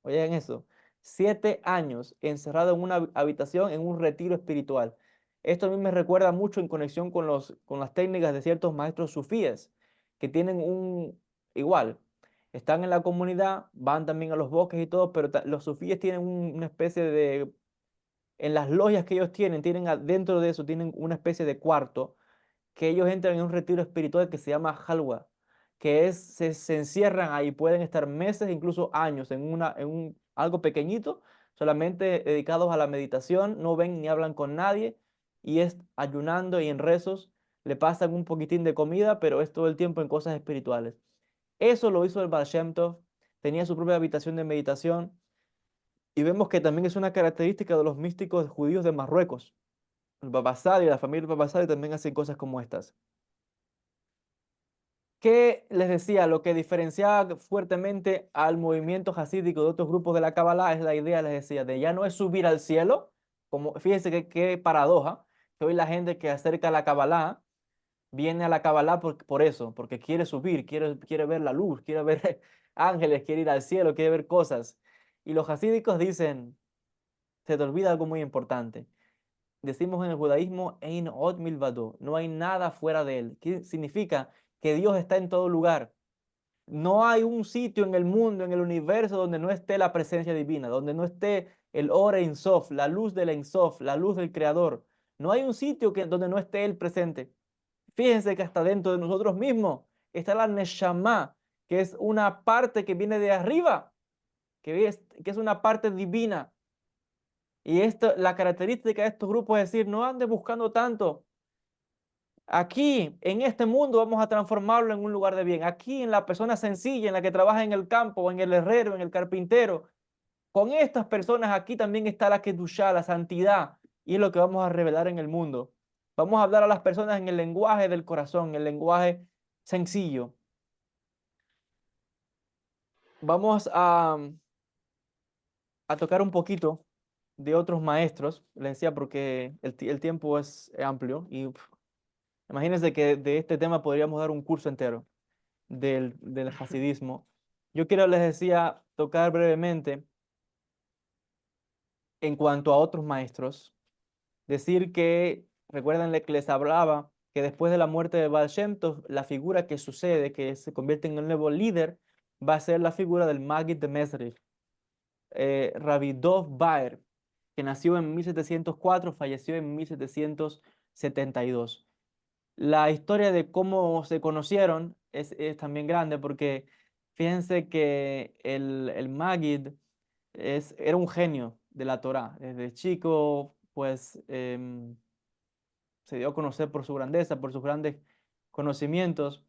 Oigan eso, 7 años encerrado en una habitación en un retiro espiritual. Esto a mí me recuerda mucho en conexión con con las técnicas de ciertos maestros sufíes que tienen igual, están en la comunidad, van también a los bosques y todo, pero los sufíes tienen una especie en las logias que ellos tienen dentro de eso, tienen una especie de cuarto que ellos entran en un retiro espiritual que se llama Halwa, que se encierran ahí, pueden estar meses, incluso años, algo pequeñito, solamente dedicados a la meditación, no ven ni hablan con nadie, y es ayunando y en rezos, le pasan un poquitín de comida, pero es todo el tiempo en cosas espirituales. Eso lo hizo el Baal Shem Tov, tenía su propia habitación de meditación, y vemos que también es una característica de los místicos judíos de Marruecos. El Baba Sadi y la familia Baba Sadi también hacen cosas como estas. ¿Qué les decía? Lo que diferenciaba fuertemente al movimiento hasídico de otros grupos de la Kabbalah es la idea, les decía, de ya no es subir al cielo, como fíjense qué paradoja, que hoy la gente que acerca a la Kabbalah viene a la Kabbalah por eso, porque quiere subir, quiere ver la luz, quiere ver ángeles, quiere ir al cielo, quiere ver cosas. Y los hasídicos dicen, se te olvida algo muy importante. Decimos en el judaísmo, Ein od milvado, no hay nada fuera de él. ¿Qué significa? Que Dios está en todo lugar. No hay un sitio en el mundo, en el universo, donde no esté la presencia divina, donde no esté el Or Ein Sof, la luz del Ein Sof, la luz del Creador. No hay un sitio donde no esté Él presente. Fíjense que hasta dentro de nosotros mismos está la Neshama, que es una parte que viene de arriba, que es una parte divina. Y la característica de estos grupos es decir, no andes buscando tanto. Aquí, en este mundo, vamos a transformarlo en un lugar de bien. Aquí, en la persona sencilla, en la que trabaja en el campo, en el herrero, en el carpintero. Con estas personas aquí también está la Kedushá, la santidad. Y es lo que vamos a revelar en el mundo. Vamos a hablar a las personas en el lenguaje del corazón, en el lenguaje sencillo. Vamos a tocar un poquito de otros maestros. Les decía porque el tiempo es amplio y imagínense que de este tema podríamos dar un curso entero del hasidismo. Yo quiero, les decía, tocar brevemente en cuanto a otros maestros, decir que, recuerden que les hablaba que después de la muerte de Baal Shem Tov, la figura que sucede, que se convierte en el nuevo líder, va a ser la figura del Maggid de Mezrich, Rabbi Dov Baer, que nació en 1704, falleció en 1772. La historia de cómo se conocieron es también grande porque fíjense que el Maggid era un genio de la Torá. Desde chico, pues se dio a conocer por su grandeza, por sus grandes conocimientos.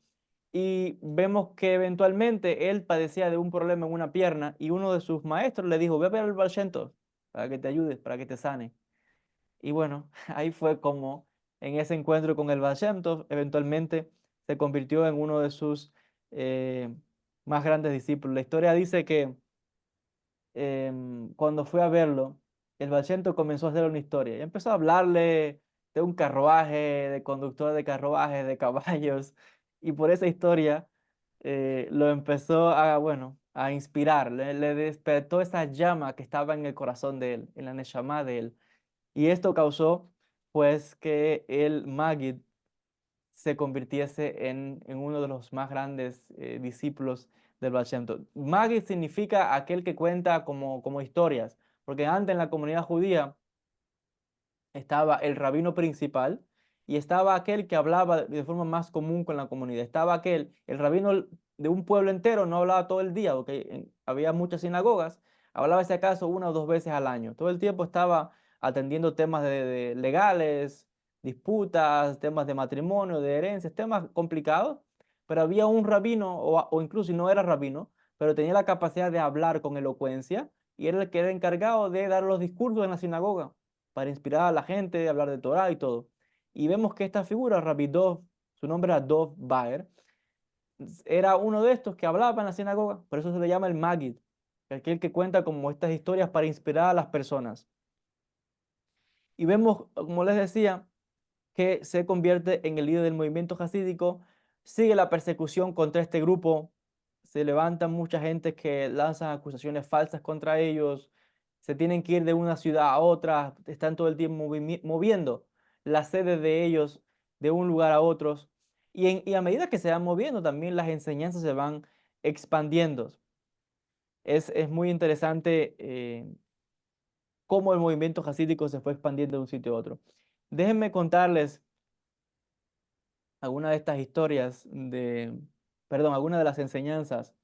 Y vemos que eventualmente él padecía de un problema en una pierna y uno de sus maestros le dijo, ve a ver al Baal Shem Tov para que te ayude, para que te sane. Y bueno, ahí fue como en ese encuentro con el Baal Shem Tov, eventualmente se convirtió en uno de sus eh, más grandes discípulos. La historia dice que cuando fue a verlo, el Baal Shem Tov comenzó a hacer una historia y empezó a hablarle de un carruaje, de conductor de carruajes, de caballos, y por esa historia lo empezó bueno, a inspirar, le despertó esa llama que estaba en el corazón de él, en la neshama de él. Y esto causó, pues, que el Maggid se convirtiese en uno de los más grandes discípulos del Baal Shem Tov. Maggid significa aquel que cuenta como historias, porque antes en la comunidad judía estaba el rabino principal y estaba aquel que hablaba de forma más común con la comunidad. Estaba el rabino de un pueblo entero no hablaba todo el día, porque había muchas sinagogas, hablaba si acaso una o dos veces al año. Todo el tiempo estaba atendiendo temas de legales, disputas, temas de matrimonio, de herencias, temas complicados, pero había un rabino, o incluso si no era rabino, pero tenía la capacidad de hablar con elocuencia y era el que era encargado de dar los discursos en la sinagoga para inspirar a la gente, hablar de Torah y todo. Y vemos que esta figura, Rabbi Dov, su nombre era Dov Baer, era uno de estos que hablaba en la sinagoga, por eso se le llama el Maggid, aquel que cuenta como estas historias para inspirar a las personas. Y vemos, como les decía, que se convierte en el líder del movimiento jasídico, sigue la persecución contra este grupo, se levantan mucha gente que lanzan acusaciones falsas contra ellos, se tienen que ir de una ciudad a otra, están todo el tiempo moviendo las sedes de ellos de un lugar a otros, y a medida que se van moviendo también las enseñanzas se van expandiendo. Es muy interesante cómo el movimiento jasídico se fue expandiendo de un sitio a otro. Déjenme contarles alguna de estas historias perdón, alguna de las enseñanzas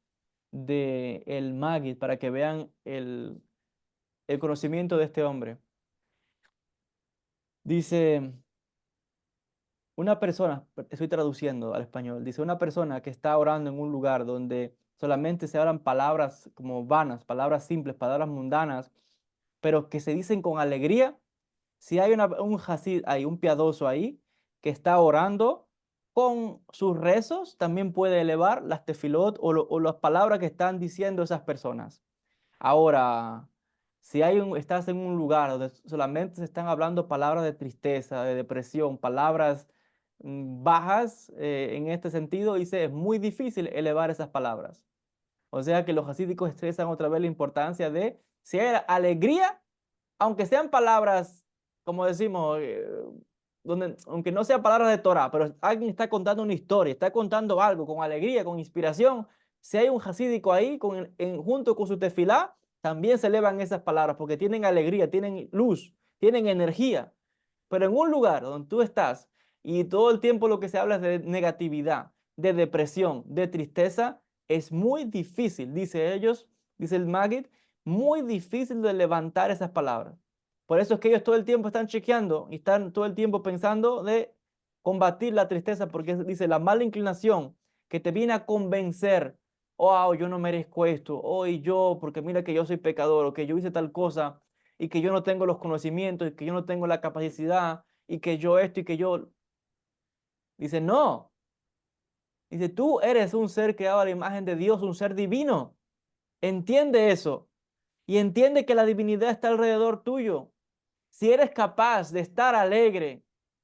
de el Maggid para que vean el conocimiento de este hombre. Dice, una persona, estoy traduciendo al español, dice una persona que está orando en un lugar donde solamente se hablan palabras como vanas, palabras simples, palabras mundanas, pero que se dicen con alegría. Si hay un hasid, hay un piadoso ahí que está orando con sus rezos, también puede elevar las tefilot o las palabras que están diciendo esas personas. Ahora, si estás en un lugar donde solamente se están hablando palabras de tristeza, de depresión, palabras bajas en este sentido, dice, es muy difícil elevar esas palabras. O sea que los hasídicos expresan otra vez la importancia de si hay alegría, aunque sean palabras, como decimos, aunque no sean palabras de Torah, pero alguien está contando una historia, está contando algo con alegría, con inspiración. Si hay un hasídico ahí junto con su tefilá, también se elevan esas palabras porque tienen alegría, tienen luz, tienen energía. Pero en un lugar donde tú estás y todo el tiempo lo que se habla es de negatividad, de depresión, de tristeza, es muy difícil, dice ellos, dice el Maggid, muy difícil de levantar esas palabras. Por eso es que ellos todo el tiempo están chequeando y están todo el tiempo pensando de combatir la tristeza, porque dice la mala inclinación que te viene a convencer, oh, yo no merezco esto, oh, y yo, porque mira que yo soy pecador, o que yo hice tal cosa, y que yo no tengo los conocimientos, y que yo no tengo la capacidad, y que yo esto, y que yo... Dice, no, dice, tú eres un ser creado a la imagen de Dios, un ser divino. Entiende eso, y entiende que la divinidad está alrededor tuyo. Si eres capaz de estar alegre,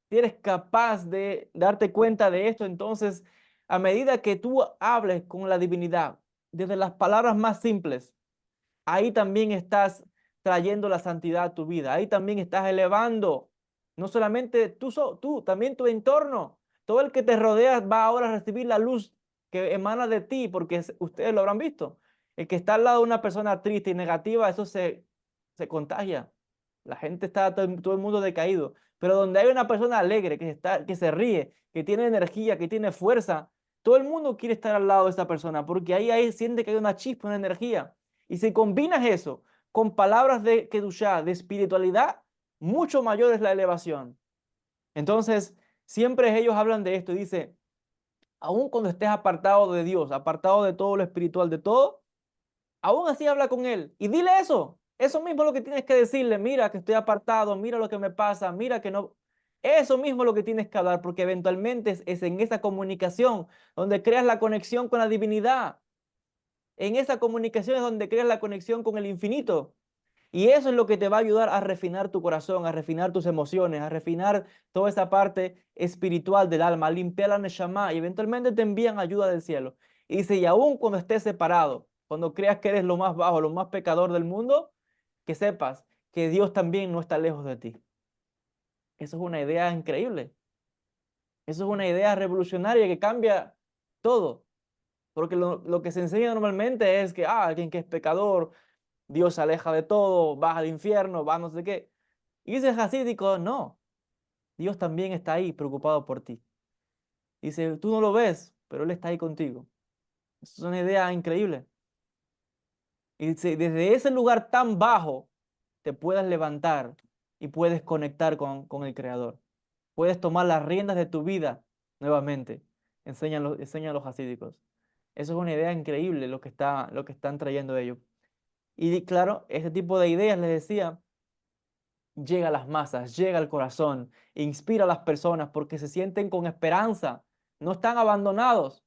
si eres capaz de darte cuenta de esto, entonces a medida que tú hables con la divinidad, desde las palabras más simples, ahí también estás trayendo la santidad a tu vida, ahí también estás elevando, no solamente tú, también tu entorno, todo el que te rodea va ahora a recibir la luz que emana de ti, porque ustedes lo habrán visto. El que está al lado de una persona triste y negativa, eso se contagia. La gente está, todo el mundo decaído. Pero donde hay una persona alegre, que se ríe, que tiene energía, que tiene fuerza, todo el mundo quiere estar al lado de esa persona, porque ahí siente que hay una chispa, una energía. Y si combinas eso con palabras de Kedushá, de espiritualidad, mucho mayor es la elevación. Entonces, siempre ellos hablan de esto y dice, aun cuando estés apartado de Dios, apartado de todo lo espiritual, de todo, aún así habla con Él y dile eso. Eso mismo es lo que tienes que decirle, mira que estoy apartado, mira lo que me pasa, mira que no. Eso mismo es lo que tienes que hablar, porque eventualmente es en esa comunicación donde creas la conexión con la divinidad. En esa comunicación es donde creas la conexión con el infinito. Y eso es lo que te va a ayudar a refinar tu corazón, a refinar tus emociones, a refinar toda esa parte espiritual del alma, a limpiar la neshama y eventualmente te envían ayuda del cielo. Y dice, y aún cuando estés separado, cuando creas que eres lo más bajo, lo más pecador del mundo, que sepas que Dios también no está lejos de ti. Eso es una idea increíble. Eso es una idea revolucionaria que cambia todo. Porque lo que se enseña normalmente es que alguien que es pecador, Dios se aleja de todo, va al infierno, va no sé qué. Y dice el hasídico, no, Dios también está ahí preocupado por ti. Dice, tú no lo ves, pero Él está ahí contigo. Es una idea increíble. Y dice, desde ese lugar tan bajo te puedes levantar y puedes conectar con el Creador. Puedes tomar las riendas de tu vida nuevamente, enseñan los hasídicos. Eso es una idea increíble lo que están trayendo ellos. Y claro, ese tipo de ideas, les decía, llega a las masas, llega al corazón, inspira a las personas porque se sienten con esperanza, no están abandonados.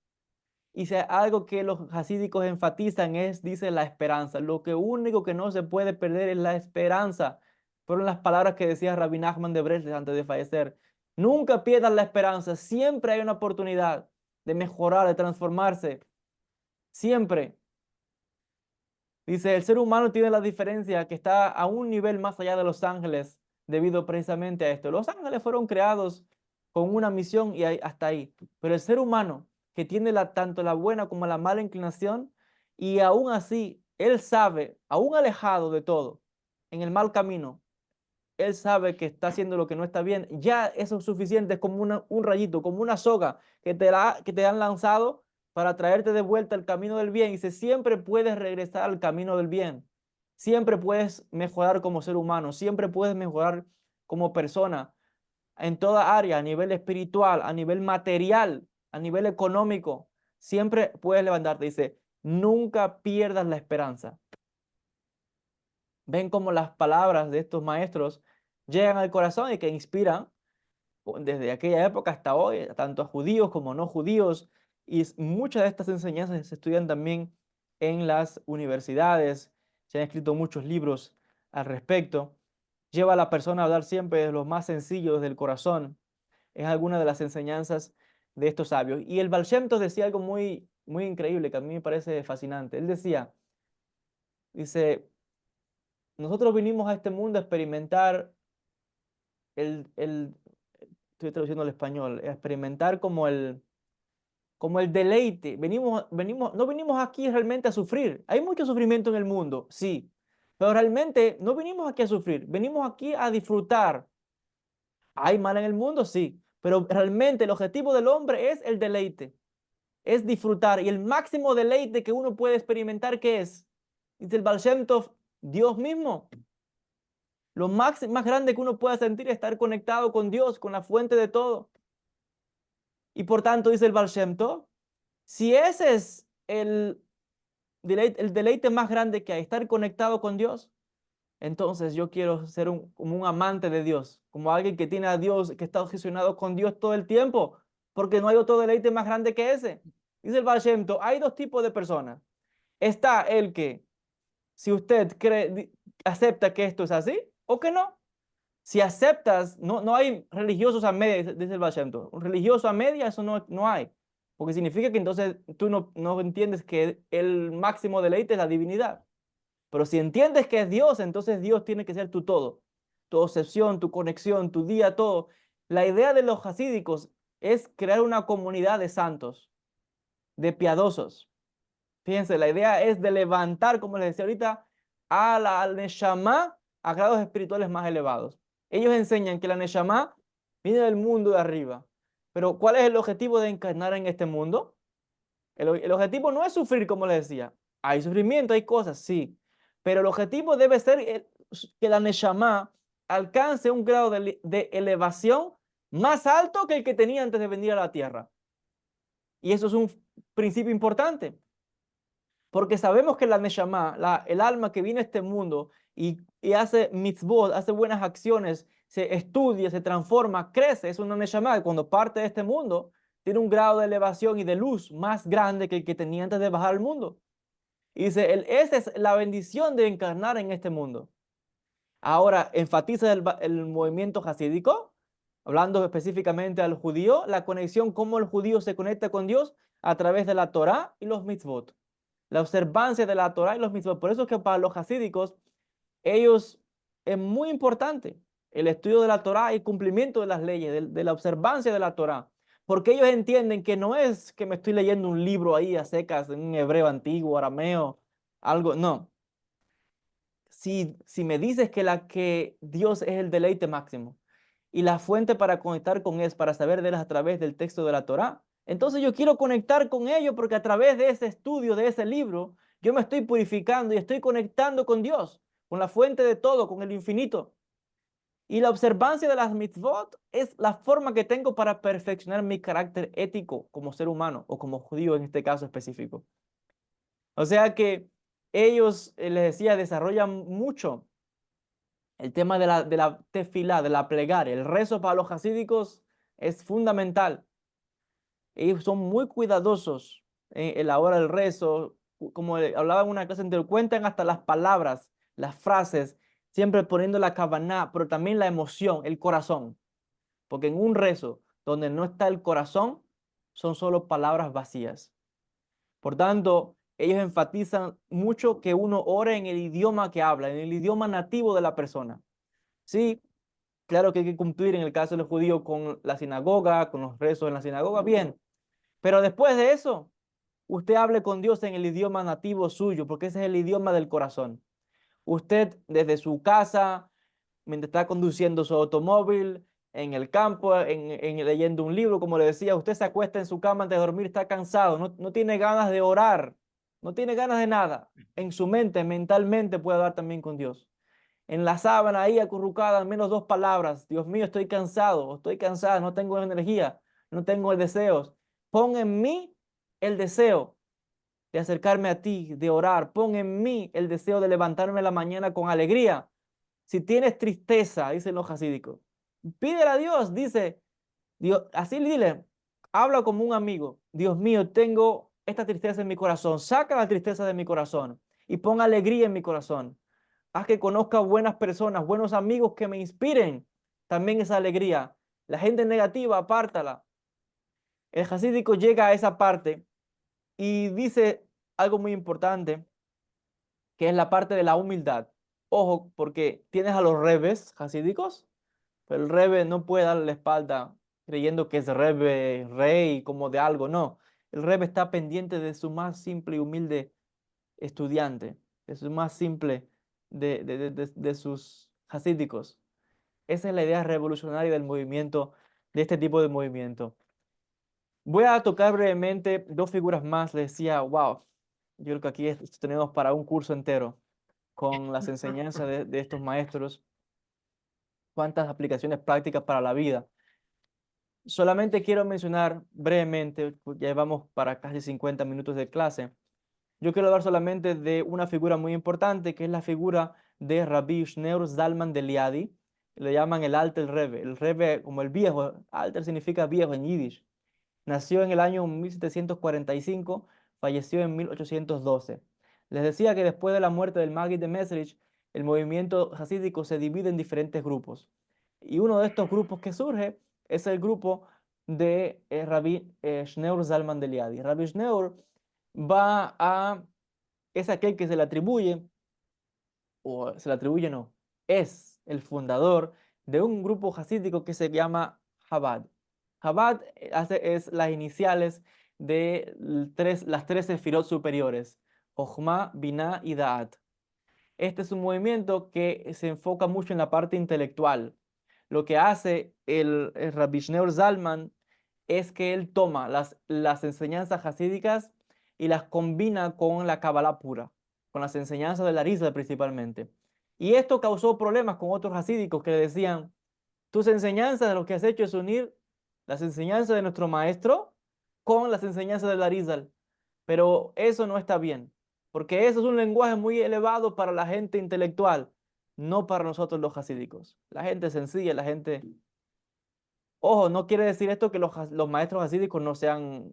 Y si hay algo que los hasídicos enfatizan es, dice, la esperanza. Lo que único que no se puede perder es la esperanza. Fueron las palabras que decía Rabbi Nachman de Breslev antes de fallecer. Nunca pierdas la esperanza. Siempre hay una oportunidad de mejorar, de transformarse. Siempre. Dice, el ser humano tiene la diferencia que está a un nivel más allá de los ángeles debido precisamente a esto. Los ángeles fueron creados con una misión y hasta ahí. Pero el ser humano que tiene tanto la buena como la mala inclinación y aún así, él sabe, aún alejado de todo, en el mal camino, él sabe que está haciendo lo que no está bien. Ya eso es suficiente, es como un rayito, como una soga que te han lanzado para traerte de vuelta al camino del bien. Y dice, siempre puedes regresar al camino del bien. Siempre puedes mejorar como ser humano, siempre puedes mejorar como persona en toda área, a nivel espiritual, a nivel material, a nivel económico. Siempre puedes levantarte. Dice, nunca pierdas la esperanza. Ven cómo las palabras de estos maestros llegan al corazón y que inspiran desde aquella época hasta hoy, tanto a judíos como no judíos, y muchas de estas enseñanzas se estudian también en las universidades, se han escrito muchos libros al respecto. Lleva a la persona a hablar siempre de lo más sencillo desde el corazón, es alguna de las enseñanzas de estos sabios. Y el Baal Shem Tov decía algo muy, muy increíble que a mí me parece fascinante. Él decía, dice, nosotros vinimos a este mundo a experimentar el estoy traduciendo al español, experimentar como el deleite. No venimos aquí realmente a sufrir. Hay mucho sufrimiento en el mundo, sí, pero realmente no venimos aquí a sufrir, venimos aquí a disfrutar. Hay mal en el mundo, sí, pero realmente el objetivo del hombre es el deleite, es disfrutar. Y el máximo deleite que uno puede experimentar, ¿qué es? Dice el Baal Shem Tov, Dios mismo. Lo más grande que uno pueda sentir es estar conectado con Dios, con la fuente de todo. Y por tanto, dice el Baal Shem Tov, si ese es el deleite más grande que hay, estar conectado con Dios, entonces yo quiero ser como un amante de Dios, como alguien que tiene a Dios, que está obsesionado con Dios todo el tiempo, porque no hay otro deleite más grande que ese. Dice el Baal Shem Tov, hay dos tipos de personas. Está el que, si usted acepta que esto es así, o que no. Si aceptas, no hay religiosos a media, dice el Baal Shem Tov. Un religioso a media, eso no hay. Porque significa que entonces tú no entiendes que el máximo deleite es la divinidad. Pero si entiendes que es Dios, entonces Dios tiene que ser tu todo. Tu obsesión, tu conexión, tu día, todo. La idea de los hasídicos es crear una comunidad de santos, de piadosos. Fíjense, la idea es de levantar, como les decía ahorita, a la Neshama a grados espirituales más elevados. Ellos enseñan que la Neshama viene del mundo de arriba. Pero ¿cuál es el objetivo de encarnar en este mundo? El objetivo no es sufrir, como les decía. Hay sufrimiento, hay cosas, sí. Pero el objetivo debe ser que la Neshama alcance un grado de elevación más alto que el que tenía antes de venir a la tierra. Y eso es un principio importante. Porque sabemos que la Neshama, el alma que viene a este mundo y hace mitzvot, hace buenas acciones, se estudia, se transforma, crece, es una Neshama que cuando parte de este mundo tiene un grado de elevación y de luz más grande que el que tenía antes de bajar al mundo. Y dice, esa es la bendición de encarnar en este mundo. Ahora, enfatiza el movimiento hasídico, hablando específicamente al judío, la conexión, cómo el judío se conecta con Dios a través de la Torá y los mitzvot, la observancia de la Torá y los mitzvot. Por eso es que para los hasídicos, ellos es muy importante el estudio de la Torá y el cumplimiento de las leyes, de la observancia de la Torá. Porque ellos entienden que no es que me estoy leyendo un libro ahí a secas, en un hebreo antiguo, arameo, algo, no. Si me dices que Dios es el deleite máximo y la fuente para conectar con Él, para saber de Él a través del texto de la Torá, entonces yo quiero conectar con ello porque a través de ese estudio, de ese libro, yo me estoy purificando y estoy conectando con Dios, con la fuente de todo, con el infinito. Y la observancia de las mitzvot es la forma que tengo para perfeccionar mi carácter ético como ser humano o como judío en este caso específico. O sea que ellos, les decía, desarrollan mucho El tema de la tefilá, de la plegaria, el rezo para los hasídicos es fundamental. Ellos son muy cuidadosos en la hora del rezo. Como hablaba en una clase anterior, cuentan hasta las palabras, las frases, siempre poniendo la kavaná, pero también la emoción, el corazón. Porque en un rezo donde no está el corazón, son solo palabras vacías. Por tanto, ellos enfatizan mucho que uno ore en el idioma que habla, en el idioma nativo de la persona. Sí, claro que hay que cumplir en el caso de los judíos con la sinagoga, con los rezos en la sinagoga, bien. Pero después de eso, usted hable con Dios en el idioma nativo suyo, porque ese es el idioma del corazón. Usted desde su casa, mientras está conduciendo su automóvil, en el campo, leyendo un libro, como le decía, usted se acuesta en su cama antes de dormir, está cansado, no tiene ganas de orar, no tiene ganas de nada. En su mente, mentalmente puede hablar también con Dios. En la sábana ahí acurrucada, al menos dos palabras. Dios mío, estoy cansado, estoy cansada, no tengo energía, no tengo deseos. Pon en mí el deseo de acercarme a ti, de orar. Pon en mí el deseo de levantarme en la mañana con alegría. Si tienes tristeza, dicen los jasídicos, pídele a Dios, dice, Dios, así dile, habla como un amigo. Dios mío, tengo esta tristeza en mi corazón. Saca la tristeza de mi corazón y pon alegría en mi corazón. Haz que conozca buenas personas, buenos amigos que me inspiren también esa alegría. La gente negativa, apártala. El jasídico llega a esa parte y dice algo muy importante, que es la parte de la humildad. Ojo, porque tienes a los rebes hasídicos, pero el rebe no puede darle la espalda creyendo que es rebe, rey, como de algo, no. El rebe está pendiente de su más simple y humilde estudiante, de su más simple, de sus hasídicos. Esa es la idea revolucionaria del movimiento, de este tipo de movimiento. Voy a tocar brevemente dos figuras más. Les decía, wow, yo creo que aquí tenemos para un curso entero con las enseñanzas de estos maestros, cuántas aplicaciones prácticas para la vida. Solamente quiero mencionar brevemente, porque ya vamos para casi 50 minutos de clase. Yo quiero hablar solamente de una figura muy importante, que es la figura de Rabbi Shneur Zalman de Liadi. Le llaman el Alter Rebbe. El Rebbe, como el viejo, Alter significa viejo en Yiddish. Nació en el año 1745, falleció en 1812. Les decía que después de la muerte del Maggid de Mesrich, el movimiento hasídico se divide en diferentes grupos. Y uno de estos grupos que surge es el grupo de Rabbi Shneur Zalman de Liadi. Rabbi Shneur es aquel que se le atribuye, o se le atribuye no, es el fundador de un grupo hasídico que se llama Chabad. Chabad es las iniciales de las 13 sefirot superiores, Jochma, Binah y Da'at. Este es un movimiento que se enfoca mucho en la parte intelectual. Lo que hace el Rabbi Shneur Zalman es que él toma las enseñanzas hasídicas y las combina con la Kabbalah pura, con las enseñanzas de la Arizal principalmente. Y esto causó problemas con otros hasídicos que le decían, tus enseñanzas, lo que has hecho es unir las enseñanzas de nuestro maestro con las enseñanzas de la Arizal. Pero eso no está bien, porque eso es un lenguaje muy elevado para la gente intelectual, no para nosotros los hasídicos. La gente sencilla, la gente... Ojo, no quiere decir esto que los maestros hasídicos no sean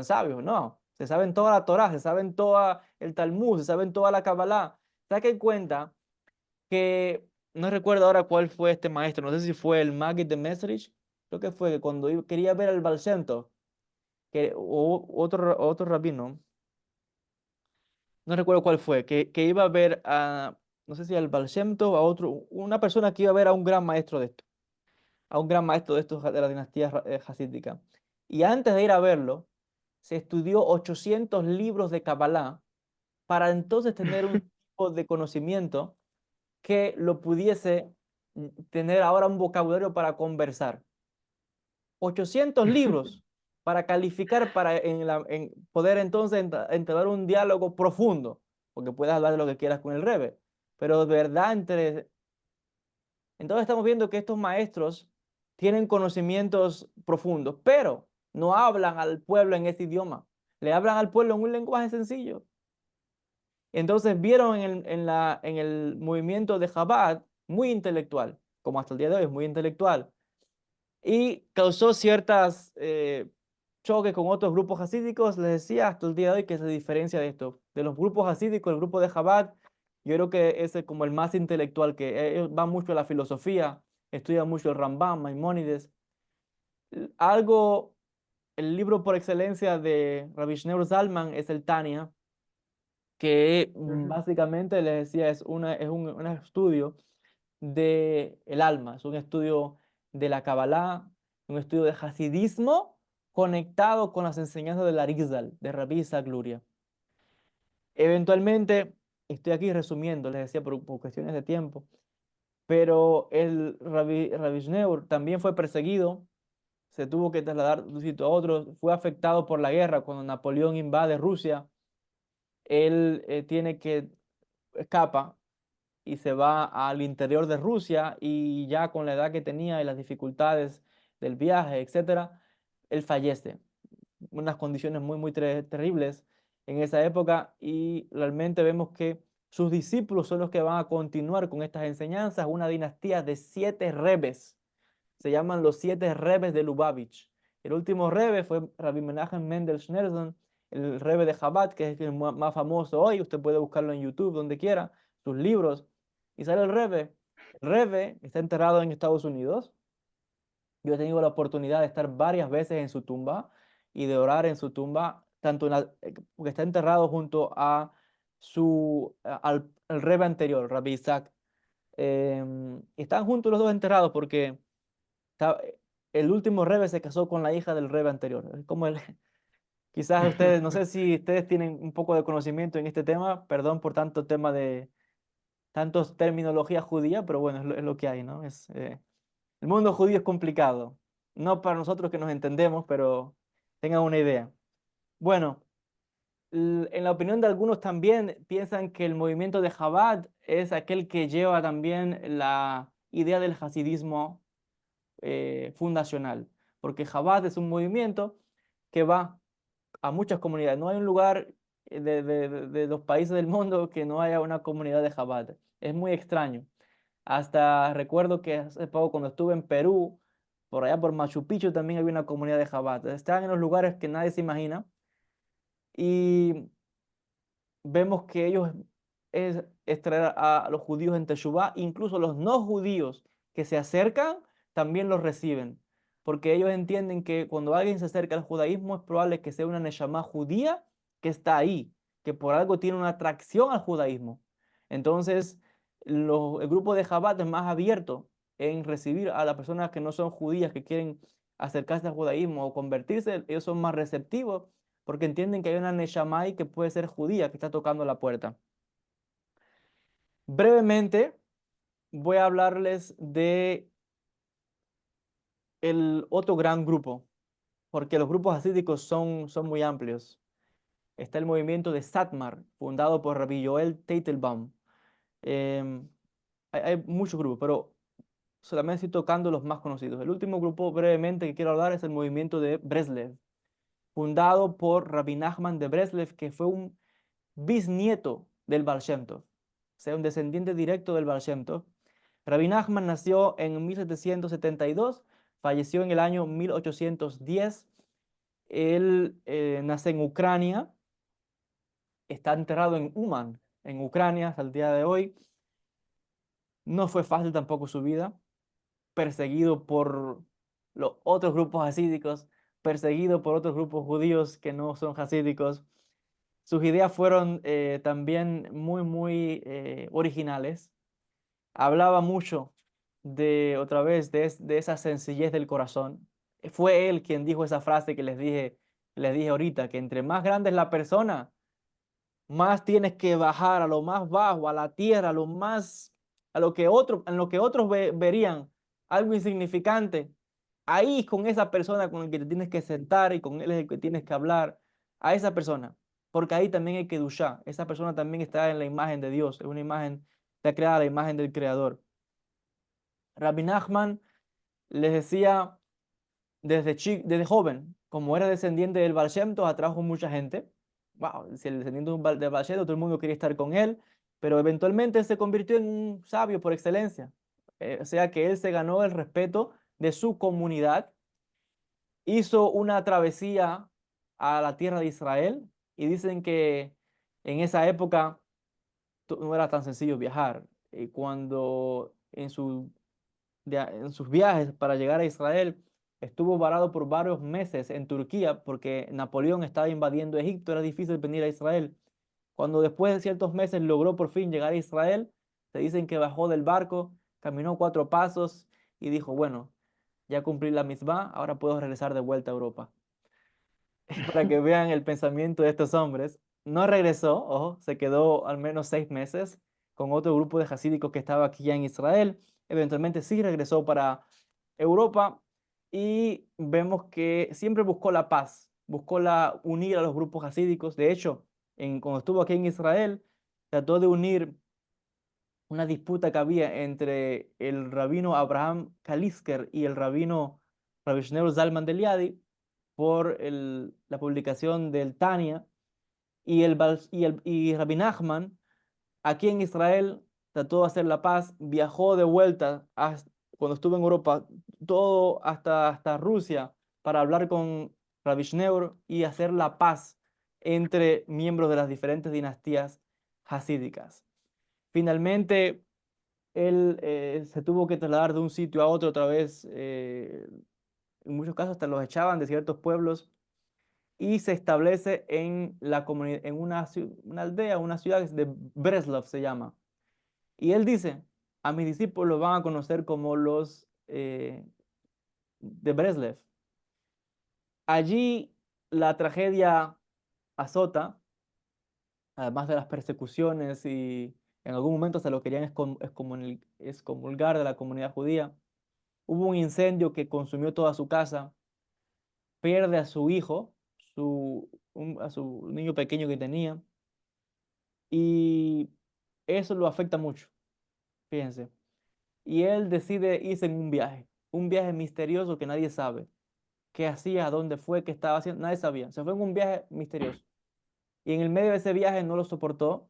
sabios, no. Se saben toda la Torá, se saben todo el Talmud, se saben toda la Kabbalah. Saquen cuenta que, no recuerdo ahora cuál fue este maestro, no sé si fue el Maggid de Mesrich, creo que fue que cuando quería ver al Baal Shem Tov, o otro rabino, no recuerdo cuál fue, que iba a ver a, no sé si al Baal Shem Tov, a otro, una persona que iba a ver a un gran maestro de esto, a un gran maestro de estos de la dinastía hasídica. Y antes de ir a verlo, se estudió 800 libros de Kabbalah para entonces tener un tipo de conocimiento que lo pudiese tener ahora un vocabulario para conversar. 800 libros para calificar, para poder entonces entablar un diálogo profundo, porque puedes hablar de lo que quieras con el Rebbe, pero de verdad entonces estamos viendo que estos maestros tienen conocimientos profundos, pero no hablan al pueblo en ese idioma, le hablan al pueblo en un lenguaje sencillo. Entonces vieron en el movimiento de Chabad muy intelectual, como hasta el día de hoy es muy intelectual, y causó ciertas choques con otros grupos hasídicos. Les decía hasta el día de hoy que se diferencia de esto. De los grupos hasídicos, el grupo de Chabad, yo creo que es como el más intelectual, que va mucho a la filosofía, estudia mucho el Rambam, Maimónides. Algo, el libro por excelencia de Rabbi Shneur Zalman es el Tania, que Ujú. básicamente les decía un estudio de el alma, es un estudio de la Kabbalah, un estudio de Hasidismo conectado con las enseñanzas del Arizal, de Rabbi Isaac Luria. Eventualmente, estoy aquí resumiendo, les decía por cuestiones de tiempo, pero el Rabbi Shneur también fue perseguido, se tuvo que trasladar de un sitio a otro, fue afectado por la guerra cuando Napoleón invade Rusia. Él tiene que escapa y se va al interior de Rusia y ya con la edad que tenía y las dificultades del viaje, etcétera, él fallece. Unas condiciones muy terribles en esa época y realmente vemos que sus discípulos son los que van a continuar con estas enseñanzas, una dinastía de 7 rebes. Se llaman los 7 rebes de Lubavitch. El último rebe fue Rabbi Menachem Mendel Schneerson, el rebe de Chabad, que es el más famoso hoy. Usted puede buscarlo en YouTube, donde quiera, sus libros. Y sale el rebe. El rebe está enterrado en Estados Unidos. Yo he tenido la oportunidad de estar varias veces en su tumba y de orar en su tumba, tanto porque está enterrado junto a al rebe anterior, Rabbi Isaac. Están juntos los dos enterrados porque está- el último rebe se casó con la hija del rebe anterior. Es como quizás ustedes, no sé si ustedes tienen un poco de conocimiento en este tema, perdón por tanto tema de tantos terminología judía, pero bueno, es lo que hay, ¿no? El mundo judío es complicado. No para nosotros que nos entendemos, pero tengan una idea. Bueno, en la opinión de algunos también piensan que el movimiento de Chabad es aquel que lleva también la idea del hasidismo fundacional, porque Chabad es un movimiento que va a muchas comunidades. No hay un lugar de los países del mundo que no haya una comunidad de Chabad. Es muy extraño. Hasta recuerdo que hace poco cuando estuve en Perú, por allá por Machu Picchu también había una comunidad de Chabad. Están en los lugares que nadie se imagina y vemos que ellos es traer a los judíos en Teshuvá, incluso los no judíos que se acercan también los reciben, porque ellos entienden que cuando alguien se acerca al judaísmo es probable que sea una neshama judía que está ahí, que por algo tiene una atracción al judaísmo. Entonces, el grupo de Chabad es más abierto en recibir a las personas que no son judías, que quieren acercarse al judaísmo o convertirse, ellos son más receptivos porque entienden que hay una Neshama ahí que puede ser judía que está tocando la puerta. Brevemente voy a hablarles de el otro gran grupo, porque los grupos hasídicos son muy amplios. Está el movimiento de Satmar, fundado por Rabbi Joel Teitelbaum. Em, hay muchos grupos, pero solamente estoy tocando los más conocidos. El último grupo brevemente que quiero hablar es el movimiento de Breslev, fundado por Rabbi Nachman de Breslev, que fue un bisnieto del Baal Shem Tov, o sea, un descendiente directo del Baal Shem Tov. Rabbi Nachman nació en 1772, falleció en el año 1810. Él nace en Ucrania, está enterrado en Uman, en Ucrania, hasta el día de hoy. No fue fácil tampoco su vida, perseguido por los otros grupos hasídicos, perseguido por otros grupos judíos que no son hasídicos. Sus ideas fueron también muy originales. Hablaba mucho otra vez, de esa sencillez del corazón. Fue él quien dijo esa frase que les dije ahorita, que entre más grande es la persona, más tienes que bajar a lo más bajo, a la tierra, en lo que otros verían algo insignificante. Ahí con esa persona con la que te tienes que sentar y con él es el que tienes que hablar, a esa persona, porque ahí también hay que dushar. Esa persona también está en la imagen de Dios, es una imagen, está creada a la imagen del Creador. Rabbi Nachman les decía desde joven, como era descendiente del Baal Shem Tov, atrajo mucha gente. Wow, si el descendiente del Baal Shem Tov, todo el mundo quería estar con él, pero eventualmente se convirtió en un sabio por excelencia. O sea que él se ganó el respeto de su comunidad, hizo una travesía a la tierra de Israel y dicen que en esa época no era tan sencillo viajar. Y cuando en sus viajes para llegar a Israel estuvo varado por varios meses en Turquía porque Napoleón estaba invadiendo Egipto, era difícil venir a Israel. Cuando después de ciertos meses logró por fin llegar a Israel, se dicen que bajó del barco, caminó 4 pasos y dijo, bueno, ya cumplí la misma, ahora puedo regresar de vuelta a Europa. Para que vean el pensamiento de estos hombres. No regresó, ojo, se quedó al menos 6 meses con otro grupo de hasídicos que estaba aquí ya en Israel. Eventualmente sí regresó para Europa y vemos que siempre buscó la paz, buscó unir a los grupos hasídicos. De hecho, cuando estuvo aquí en Israel, trató de unir una disputa que había entre el rabino Abraham Kalisker y el rabino Rabbi Shneur Zalman de Liadi por la publicación del Tania y Rabbi Nachman aquí en Israel trató de hacer la paz, viajó de vuelta cuando estuvo en Europa, todo hasta Rusia para hablar con Rabbi Shneur y hacer la paz entre miembros de las diferentes dinastías hasídicas. Finalmente, él se tuvo que trasladar de un sitio a otro otra vez. En muchos casos hasta los echaban de ciertos pueblos y se establece en la comunidad, en una aldea, una ciudad de Breslov se llama. Y él dice, a mis discípulos los van a conocer como los de Breslev. Allí la tragedia azota, además de las persecuciones y en algún momento se lo querían excomulgar de la comunidad judía. Hubo un incendio que consumió toda su casa, pierde a su hijo, a su niño pequeño que tenía, y eso lo afecta mucho, fíjense. Y él decide irse en un viaje misterioso que nadie sabe. ¿Qué hacía? ¿Dónde fue? ¿Qué estaba haciendo? Nadie sabía. Se fue en un viaje misterioso. Y en el medio de ese viaje no lo soportó.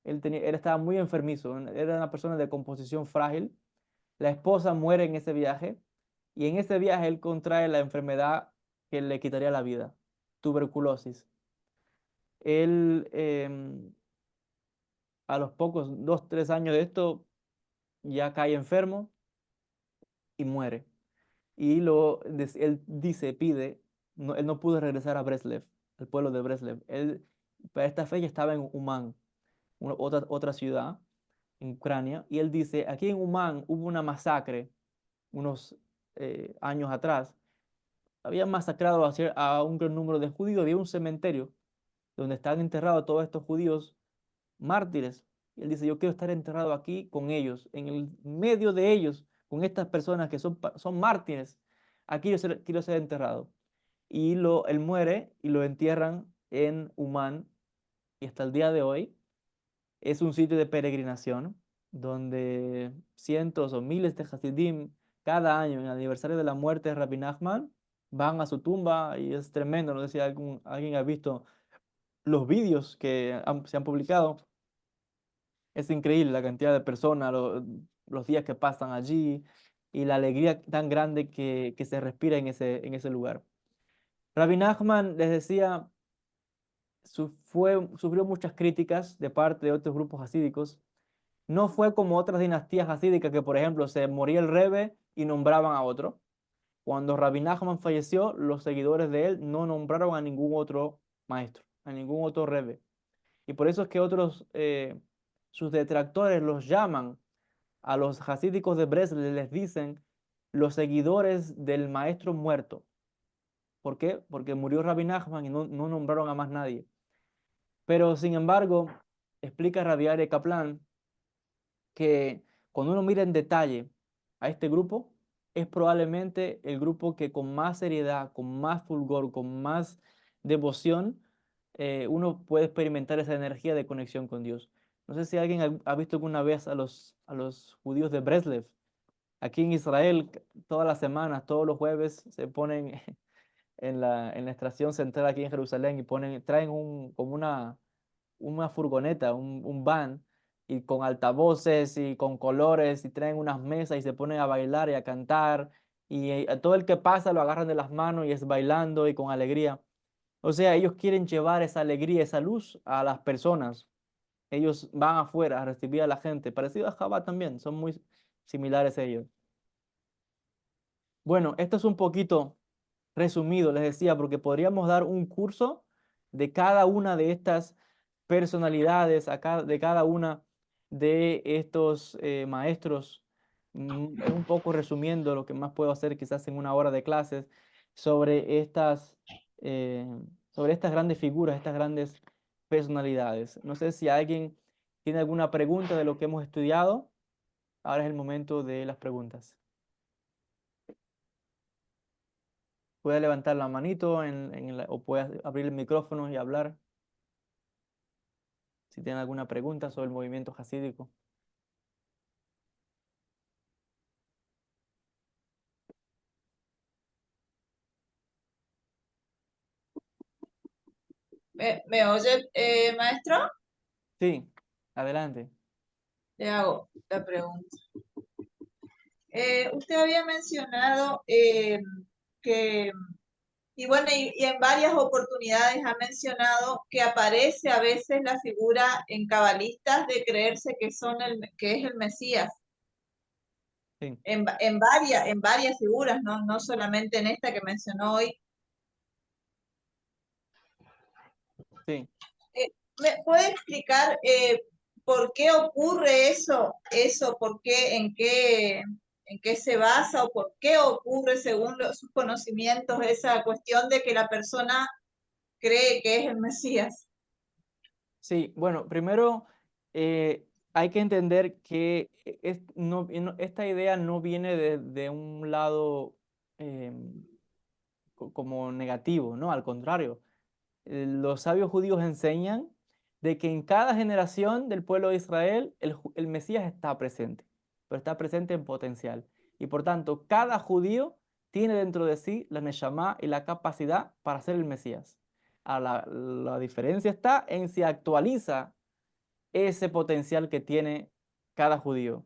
Él estaba muy enfermizo. Era una persona de composición frágil. La esposa muere en ese viaje. Y en ese viaje él contrae la enfermedad que le quitaría la vida, tuberculosis. Él, a los pocos, 2, 3 años de esto, ya cae enfermo y muere. Y él dice, pide, no, él no pudo regresar a Breslev, al pueblo de Breslev. Él para esta fecha estaba en Uman, otra ciudad en Ucrania, y él dice, aquí en Uman hubo una masacre unos años atrás. Habían masacrado a un gran número de judíos, había un cementerio donde están enterrados todos estos judíos mártires. Y él dice, yo quiero estar enterrado aquí con ellos, en el medio de ellos, con estas personas que son mártires. Aquí quiero ser enterrado. Y él muere y lo entierran en Umán. Y hasta el día de hoy es un sitio de peregrinación donde cientos o miles de Hasidim cada año, en el aniversario de la muerte de Rabbi Nachman, van a su tumba y es tremendo. No sé si alguien ha visto los vídeos que se han publicado. Es increíble la cantidad de personas, los días que pasan allí y la alegría tan grande que se respira en ese lugar. Rabbi Nachman, les decía, sufrió muchas críticas de parte de otros grupos hasídicos. No fue como otras dinastías hasídicas que, por ejemplo, se moría el rebe y nombraban a otro. Cuando Rabbi Nachman falleció, los seguidores de él no nombraron a ningún otro maestro, a ningún otro rebe. Y por eso es que sus detractores los llaman a los hasídicos de Breslev, les dicen los seguidores del maestro muerto. ¿Por qué? Porque murió Rabbi Nachman y no nombraron a más nadie. Pero sin embargo, explica Rabbi Aryeh Kaplan que cuando uno mira en detalle a este grupo, es probablemente el grupo que con más seriedad, con más fulgor, con más devoción, uno puede experimentar esa energía de conexión con Dios. No sé si alguien ha visto alguna vez a los judíos de Breslev. Aquí en Israel, todas las semanas, todos los jueves, se ponen en la estación central aquí en Jerusalén y traen como una furgoneta, un van y con altavoces y con colores y traen unas mesas y se ponen a bailar y a cantar y a todo el que pasa lo agarran de las manos y es bailando y con alegría. O sea, ellos quieren llevar esa alegría, esa luz a las personas. Ellos van afuera a recibir a la gente, parecido a Jabá también, son muy similares ellos. Bueno, esto es un poquito resumido, les decía, porque podríamos dar un curso de cada una de estas personalidades, de cada una de estos maestros, un poco resumiendo lo que más puedo hacer quizás en una hora de clases sobre eh, sobre estas grandes figuras, estas grandes personalidades. No sé si alguien tiene alguna pregunta de lo que hemos estudiado. Ahora es el momento de las preguntas. Puede levantar la manito o puede abrir el micrófono y hablar si tiene alguna pregunta sobre el movimiento jasídico. ¿Me oye, maestro? Sí, adelante. Le hago la pregunta. Usted había mencionado que, y bueno, y en varias oportunidades ha mencionado que aparece a veces la figura en cabalistas de creerse que es el Mesías. Sí, En varias figuras, ¿no? No solamente en esta que mencionó hoy. sí. ¿Me puede explicar por qué ocurre eso? ¿Por qué, en qué se basa o por qué ocurre según sus conocimientos esa cuestión de que la persona cree que es el Mesías? Sí, bueno, primero hay que entender que esta idea no viene de un lado como negativo, ¿no? Al contrario, los sabios judíos enseñan de que en cada generación del pueblo de Israel el Mesías está presente, pero está presente en potencial. Y por tanto, cada judío tiene dentro de sí la neshama y la capacidad para ser el Mesías. La diferencia está en si actualiza ese potencial que tiene cada judío.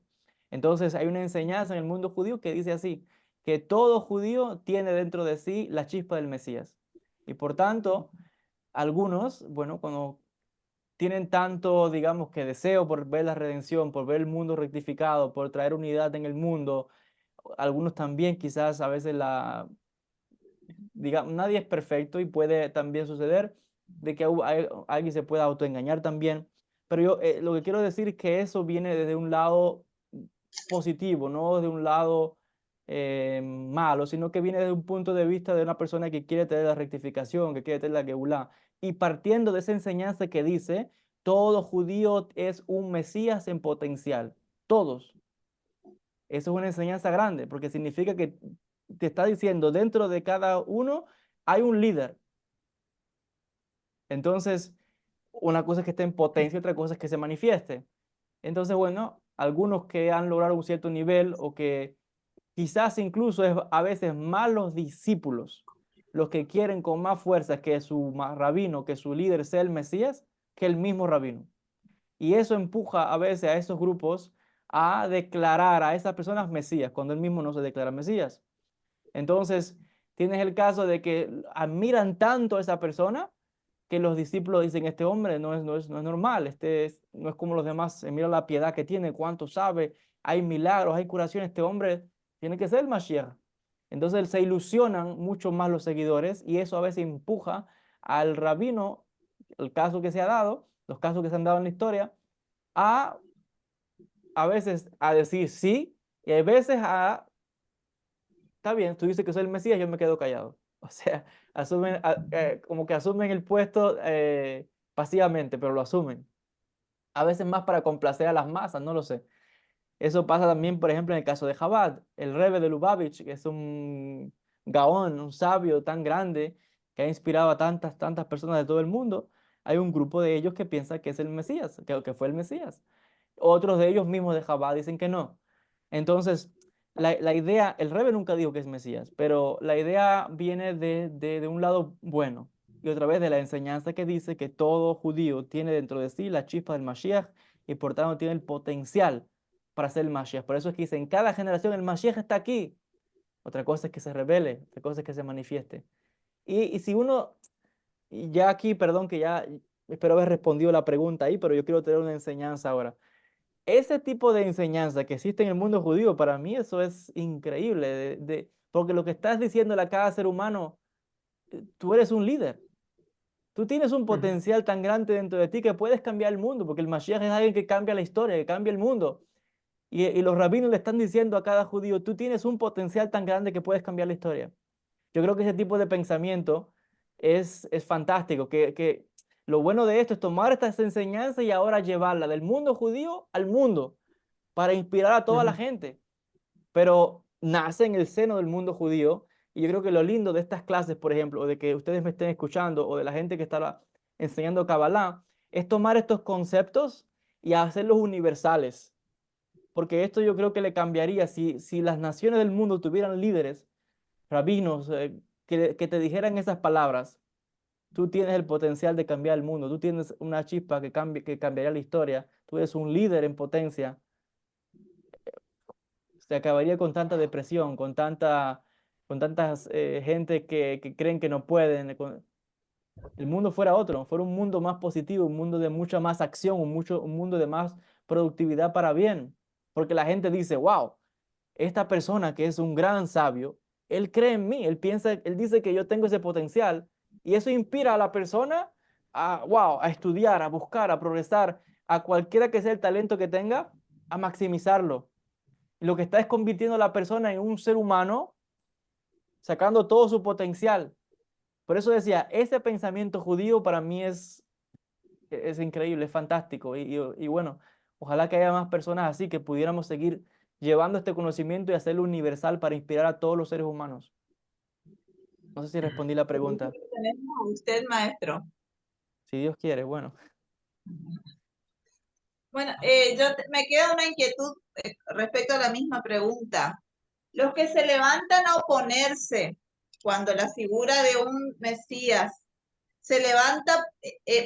Entonces hay una enseñanza en el mundo judío que dice así, que todo judío tiene dentro de sí la chispa del Mesías. Y por tanto, algunos, bueno, cuando tienen tanto, digamos, que deseo por ver la redención, por ver el mundo rectificado, por traer unidad en el mundo, algunos también quizás a veces digamos, nadie es perfecto y puede también suceder de que alguien se pueda autoengañar también. Pero yo lo que quiero decir es que eso viene desde un lado positivo, no de un lado malo, sino que viene desde un punto de vista de una persona que quiere tener la rectificación, que quiere tener la geulá. Y partiendo de esa enseñanza que dice, todo judío es un Mesías en potencial. Todos. Eso es una enseñanza grande, porque significa que te está diciendo, dentro de cada uno hay un líder. Entonces, una cosa es que esté en potencia, otra cosa es que se manifieste. Entonces, bueno, algunos que han logrado un cierto nivel o que quizás incluso es a veces más los discípulos los que quieren con más fuerza que rabino, que su líder sea el Mesías, que el mismo rabino. Y eso empuja a veces a esos grupos a declarar a esas personas Mesías, cuando él mismo no se declara Mesías. Entonces, tienes el caso de que admiran tanto a esa persona que los discípulos dicen, este hombre no es normal, no es como los demás, mira la piedad que tiene, cuánto sabe, hay milagros, hay curaciones, este hombre tiene que ser el Mashiach. Entonces se ilusionan mucho más los seguidores y eso a veces empuja al rabino, el caso que se ha dado, los casos que se han dado en la historia, a, a veces a decir sí y a veces a está bien, tú dices que soy el Mesías, yo me quedo callado. O sea, como que asumen el puesto pasivamente, pero lo asumen. A veces más para complacer a las masas, no lo sé. Eso pasa también, por ejemplo, en el caso de Chabad, el Rebbe de Lubavitch, que es un gaón, un sabio tan grande que ha inspirado a tantas personas de todo el mundo. Hay un grupo de ellos que piensa que es el Mesías, que fue el Mesías. Otros de ellos mismos de Chabad dicen que no. Entonces, la idea, el Rebbe nunca dijo que es Mesías, pero la idea viene de un lado bueno y otra vez de la enseñanza que dice que todo judío tiene dentro de sí la chispa del Mashiach y por tanto tiene el potencial para ser el Mashiach. Por eso es que dice, en cada generación el Mashiach está aquí. Otra cosa es que se revele, otra cosa es que se manifieste. Y si uno, y ya aquí, perdón, que ya espero haber respondido la pregunta ahí, pero yo quiero tener una enseñanza ahora. Ese tipo de enseñanza que existe en el mundo judío, para mí eso es increíble, porque lo que estás diciéndole a cada ser humano, tú eres un líder. Tú tienes un Ujú. potencial tan grande dentro de ti que puedes cambiar el mundo, porque el Mashiach es alguien que cambia la historia, que cambia el mundo. Y los rabinos le están diciendo a cada judío, tú tienes un potencial tan grande que puedes cambiar la historia. Yo creo que ese tipo de pensamiento es fantástico, que lo bueno de esto es tomar estas enseñanzas y ahora llevarla del mundo judío al mundo para inspirar a toda la Ujú. gente, pero nace en el seno del mundo judío. Y yo creo que lo lindo de estas clases, por ejemplo, o de que ustedes me estén escuchando, o de la gente que está enseñando Kabbalah, es tomar estos conceptos y hacerlos universales. Porque esto yo creo que le cambiaría si las naciones del mundo tuvieran líderes, rabinos, que te dijeran esas palabras. Tú tienes el potencial de cambiar el mundo, tú tienes una chispa que cambiaría la historia, tú eres un líder en potencia. Se acabaría con tanta depresión, con tantas gente que creen que no pueden. El mundo fuera otro, fuera un mundo más positivo, un mundo de mucha más acción, un mundo de más productividad para bien. Porque la gente dice, wow, esta persona que es un gran sabio, él cree en mí, él piensa, él dice que yo tengo ese potencial y eso inspira a la persona a, wow, a estudiar, a buscar, a progresar, a cualquiera que sea el talento que tenga, a maximizarlo. Y lo que está es convirtiendo a la persona en un ser humano, sacando todo su potencial. Por eso decía, ese pensamiento judío para mí es increíble, es fantástico. Y bueno, ojalá que haya más personas así que pudiéramos seguir llevando este conocimiento y hacerlo universal para inspirar a todos los seres humanos. No sé si respondí la pregunta. Tenemos a usted, maestro. Si Dios quiere, bueno. Bueno, me queda una inquietud respecto a la misma pregunta. Los que se levantan a oponerse cuando la figura de un Mesías se levanta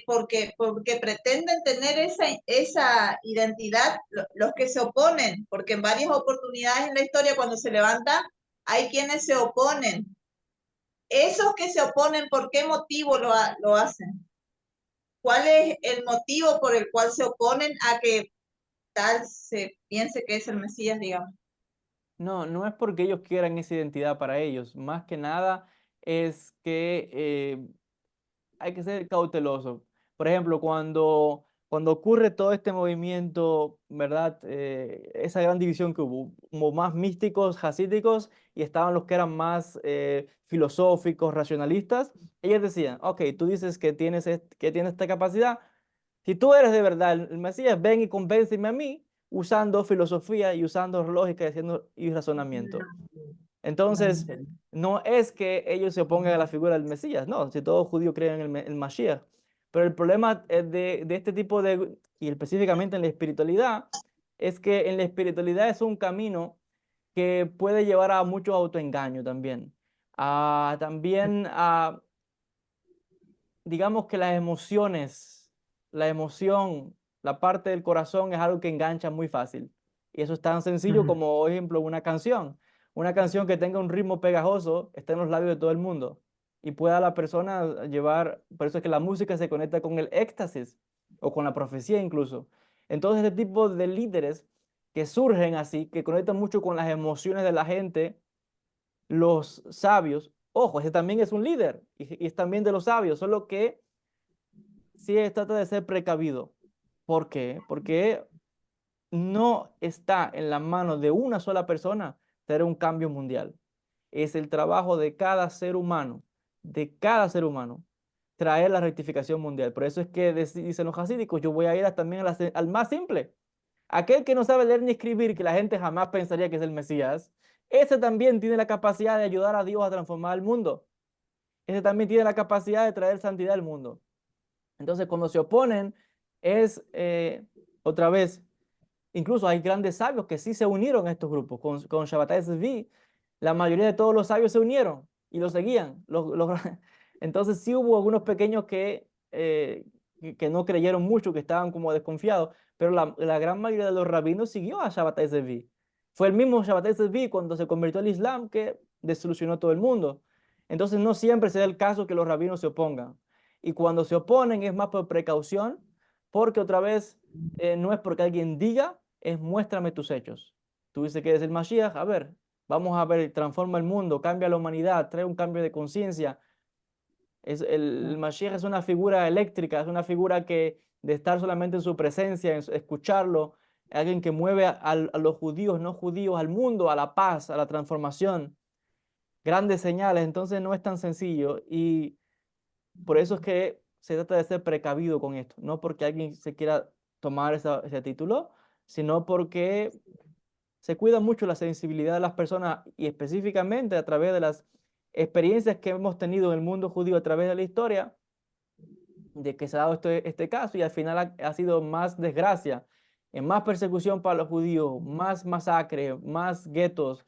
porque pretenden tener esa identidad, los que se oponen, porque en varias oportunidades en la historia cuando se levanta hay quienes se oponen. Esos que se oponen, ¿por qué motivo lo hacen? ¿Cuál es el motivo por el cual se oponen a que tal se piense que es el Mesías, digamos? No, no es porque ellos quieran esa identidad para ellos. Más que nada es que hay que ser cauteloso. Por ejemplo, cuando ocurre todo este movimiento, ¿verdad? Esa gran división que hubo, como más místicos, hasídicos, y estaban los que eran más filosóficos, racionalistas, ellos decían, ok, tú dices que tienes esta capacidad, si tú eres de verdad el Mesías, ven y convénceme a mí usando filosofía y usando lógica y razonamiento. Entonces, no es que ellos se opongan a la figura del Mesías, no, si todo judío cree en el Mashiach. Pero el problema de este tipo y específicamente en la espiritualidad, es que en la espiritualidad es un camino que puede llevar a mucho autoengaño también. También a, digamos que las emociones, la emoción, la parte del corazón es algo que engancha muy fácil. Y eso es tan sencillo Ujú. como, por ejemplo, una canción. Una canción que tenga un ritmo pegajoso está en los labios de todo el mundo y pueda la persona llevar, por eso es que la música se conecta con el éxtasis o con la profecía incluso. Entonces, este tipo de líderes que surgen así, que conectan mucho con las emociones de la gente, los sabios, ojo, ese también es un líder y es también de los sabios, solo que sí trata de ser precavido. ¿Por qué? Porque no está en la mano de una sola persona hacer un cambio mundial. Es el trabajo de cada ser humano, traer la rectificación mundial. Por eso es que dicen los hasídicos, yo voy a ir también al más simple. Aquel que no sabe leer ni escribir, que la gente jamás pensaría que es el Mesías, ese también tiene la capacidad de ayudar a Dios a transformar el mundo. Ese también tiene la capacidad de traer santidad al mundo. Entonces, cuando se oponen, es otra vez, incluso hay grandes sabios que sí se unieron a estos grupos. Con Shabbatai Zvi, la mayoría de todos los sabios se unieron y lo seguían. Entonces, sí hubo algunos pequeños que que no creyeron mucho, que estaban como desconfiados, pero la gran mayoría de los rabinos siguió a Shabbatai Tzvi. Fue el mismo Shabbatai Tzvi cuando se convirtió al Islam que desilusionó todo el mundo. Entonces no siempre se da el caso que los rabinos se opongan. Y cuando se oponen es más por precaución, porque otra vez no es porque alguien diga, es muéstrame tus hechos. Tú dices que eres el Mashiach, a ver, vamos a ver, transforma el mundo, cambia la humanidad, trae un cambio de conciencia. El Mashiach es una figura eléctrica, es una figura que de estar solamente en su presencia, escucharlo, alguien que mueve a los judíos, no judíos, al mundo, a la paz, a la transformación. Grandes señales, entonces no es tan sencillo y por eso es que se trata de ser precavido con esto, no porque alguien se quiera tomar ese título, sino porque se cuida mucho la sensibilidad de las personas y específicamente a través de las experiencias que hemos tenido en el mundo judío a través de la historia, de que se ha dado este caso y al final ha sido más desgracia, más persecución para los judíos, más masacre, más guetos,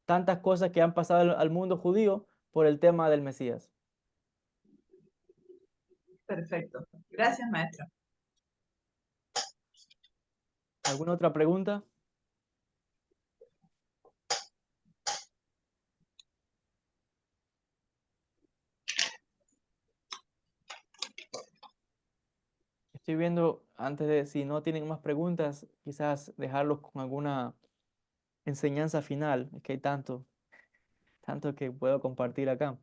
tantas cosas que han pasado al mundo judío por el tema del Mesías. Perfecto. Gracias, maestro. ¿Alguna otra pregunta? Estoy viendo, antes de, si no tienen más preguntas, quizás dejarlos con alguna enseñanza final. Es que hay tanto que puedo compartir acá.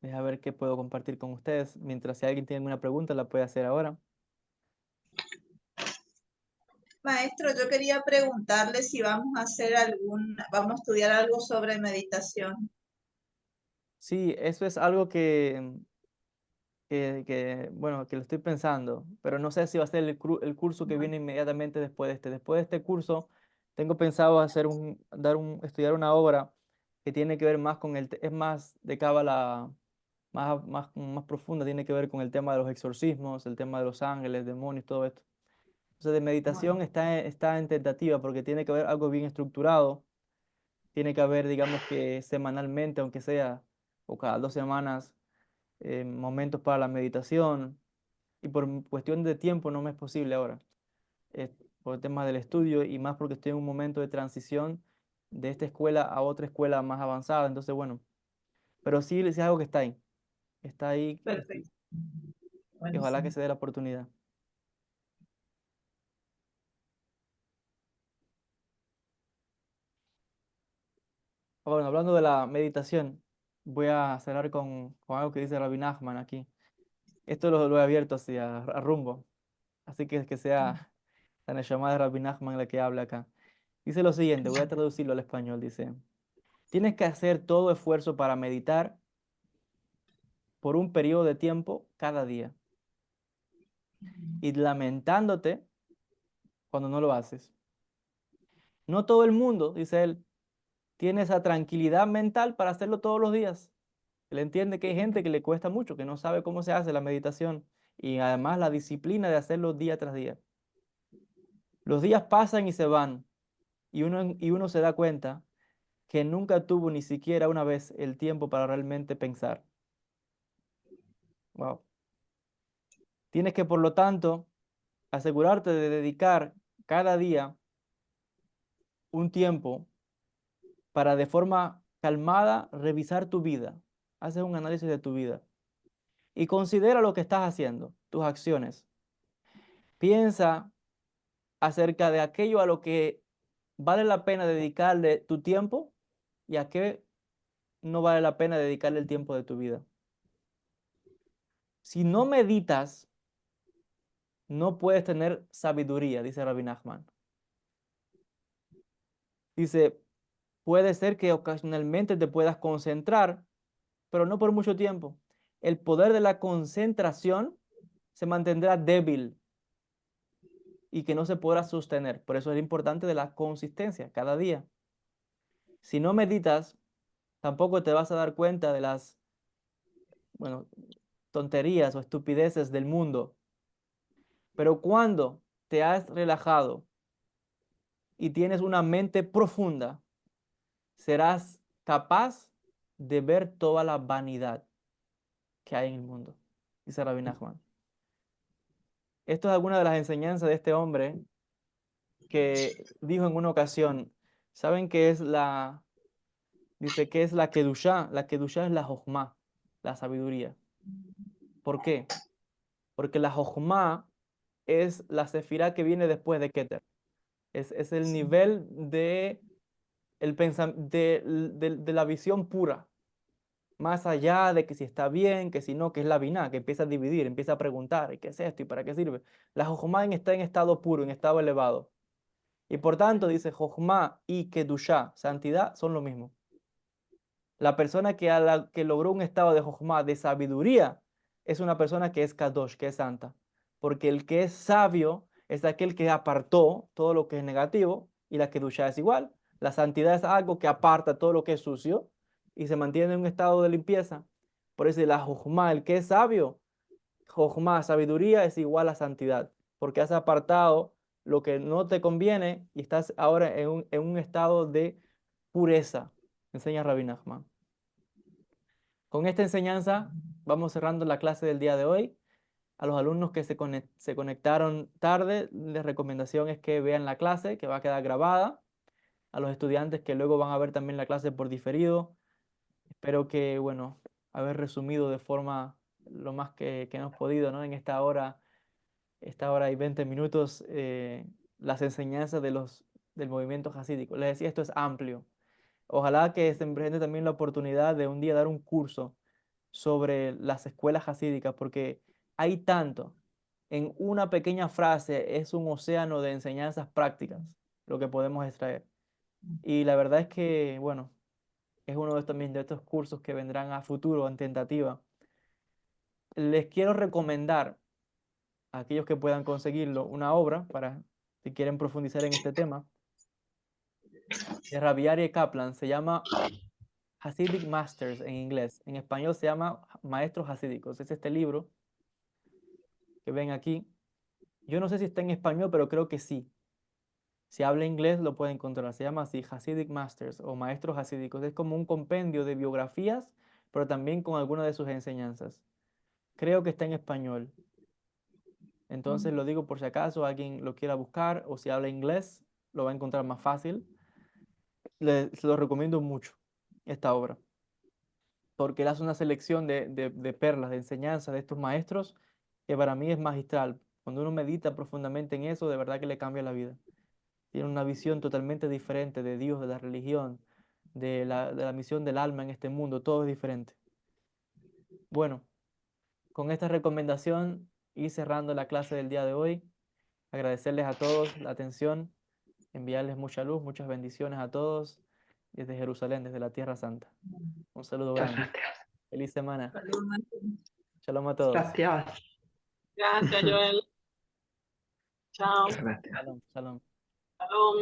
Deja ver qué puedo compartir con ustedes. Mientras si alguien tiene alguna pregunta, la puede hacer ahora. Maestro, yo quería preguntarle si vamos a estudiar algo sobre meditación. Sí, eso es algo bueno, que lo estoy pensando, pero no sé si va a ser el curso que viene inmediatamente después de este. Después de este curso, tengo pensado estudiar una obra que tiene que ver más con es más de cábala, más profunda, tiene que ver con el tema de los exorcismos, el tema de los ángeles, demonios, todo esto. Entonces, de meditación está en tentativa porque tiene que haber algo bien estructurado, tiene que haber, digamos que semanalmente, aunque sea, o cada 2 semanas, momentos para la meditación, y por cuestión de tiempo no me es posible ahora, eh, por el tema del estudio y más porque estoy en un momento de transición de esta escuela a otra escuela más avanzada, entonces bueno, pero sí es algo que está ahí Perfecto. y ojalá que Buenísimo. se dé la oportunidad. Bueno, hablando de la meditación, voy a cerrar con algo que dice Rabbi Nachman aquí. Esto lo he abierto así a rumbo, así que sea la llamada de Rabbi Nachman la que habla acá. Dice lo siguiente, voy a traducirlo al español, dice, tienes que hacer todo esfuerzo para meditar por un periodo de tiempo cada día y lamentándote cuando no lo haces. No todo el mundo, dice él, tiene esa tranquilidad mental para hacerlo todos los días. Él entiende que hay gente que le cuesta mucho, que no sabe cómo se hace la meditación y además la disciplina de hacerlo día tras día. Los días pasan y se van y uno se da cuenta que nunca tuvo ni siquiera una vez el tiempo para realmente pensar. Wow. Tienes que, por lo tanto, asegurarte de dedicar cada día un tiempo para de forma calmada revisar tu vida. Haces un análisis de tu vida y considera lo que estás haciendo, tus acciones. Piensa acerca de aquello a lo que vale la pena dedicarle tu tiempo y a qué no vale la pena dedicarle el tiempo de tu vida. Si no meditas, no puedes tener sabiduría, dice Rabbi Nachman. Dice, puede ser que ocasionalmente te puedas concentrar, pero no por mucho tiempo. El poder de la concentración se mantendrá débil y que no se podrá sostener. Por eso es importante de la consistencia cada día. Si no meditas, tampoco te vas a dar cuenta de las, bueno, tonterías o estupideces del mundo. Pero cuando te has relajado y tienes una mente profunda, serás capaz de ver toda la vanidad que hay en el mundo, dice Rabbi Nachman. Esto es alguna de las enseñanzas de este hombre que dijo en una ocasión, ¿saben qué es la, dice que es la Kedushá? La Kedushá es la Jochma, la sabiduría. ¿Por qué? Porque la Jochma es la sefirá que viene después de Keter. Es el nivel de, de la visión pura, más allá de que si está bien, que si no, que es la biná, que empieza a dividir, empieza a preguntar, ¿y qué es esto y para qué sirve? La Jochma está en estado puro, en estado elevado. Y por tanto dice, Jochma y Kedushá, santidad, son lo mismo. La persona que logró un estado de Jochma, de sabiduría, es una persona que es Kadosh, que es santa. Porque el que es sabio es aquel que apartó todo lo que es negativo y la Kedushá es igual. La santidad es algo que aparta todo lo que es sucio y se mantiene en un estado de limpieza. Por eso la Jochma, el que es sabio, Jochma, sabiduría es igual a santidad. Porque has apartado lo que no te conviene y estás ahora en un estado de pureza, enseña Rabbi Nachman. Con esta enseñanza vamos cerrando la clase del día de hoy. A los alumnos que se conectaron tarde, la recomendación es que vean la clase, que va a quedar grabada. A los estudiantes que luego van a ver también la clase por diferido. Espero que, bueno, haber resumido de forma lo más que hemos podido, ¿no? En esta hora y 20 minutos, las enseñanzas del movimiento hasídico. Les decía, esto es amplio. Ojalá que se me presente también la oportunidad de un día dar un curso sobre las escuelas hasídicas, porque hay tanto. En una pequeña frase es un océano de enseñanzas prácticas lo que podemos extraer. Y la verdad es que, bueno, es uno de también de estos cursos que vendrán a futuro en tentativa. Les quiero recomendar a aquellos que puedan conseguirlo una obra para si quieren profundizar en este tema de Rabbi Aryeh Kaplan. Se llama Hasidic Masters en inglés. En español se llama Maestros Hasídicos. Es este libro que ven aquí. Yo no sé si está en español, pero creo que sí. Si habla inglés lo puede encontrar. Se llama así Hasidic Masters o Maestros Hasídicos. Es como un compendio de biografías, pero también con algunas de sus enseñanzas. Creo que está en español. Entonces lo digo por si acaso alguien lo quiera buscar o si habla inglés lo va a encontrar más fácil. Se lo recomiendo mucho esta obra, porque él hace una selección de perlas, de enseñanzas de estos maestros que para mí es magistral. Cuando uno medita profundamente en eso, de verdad que le cambia la vida. Tiene una visión totalmente diferente de Dios, de la religión, de la misión del alma en este mundo, todo es diferente. Bueno, con esta recomendación y cerrando la clase del día de hoy, agradecerles a todos la atención, enviarles mucha luz, muchas bendiciones a todos desde Jerusalén, desde la Tierra Santa. Un saludo Muchas grande. gracias. Feliz semana. Saludos. Shalom a todos. Gracias. Gracias, Joel. Chao. Muchas gracias. Shalom, shalom. Shalom.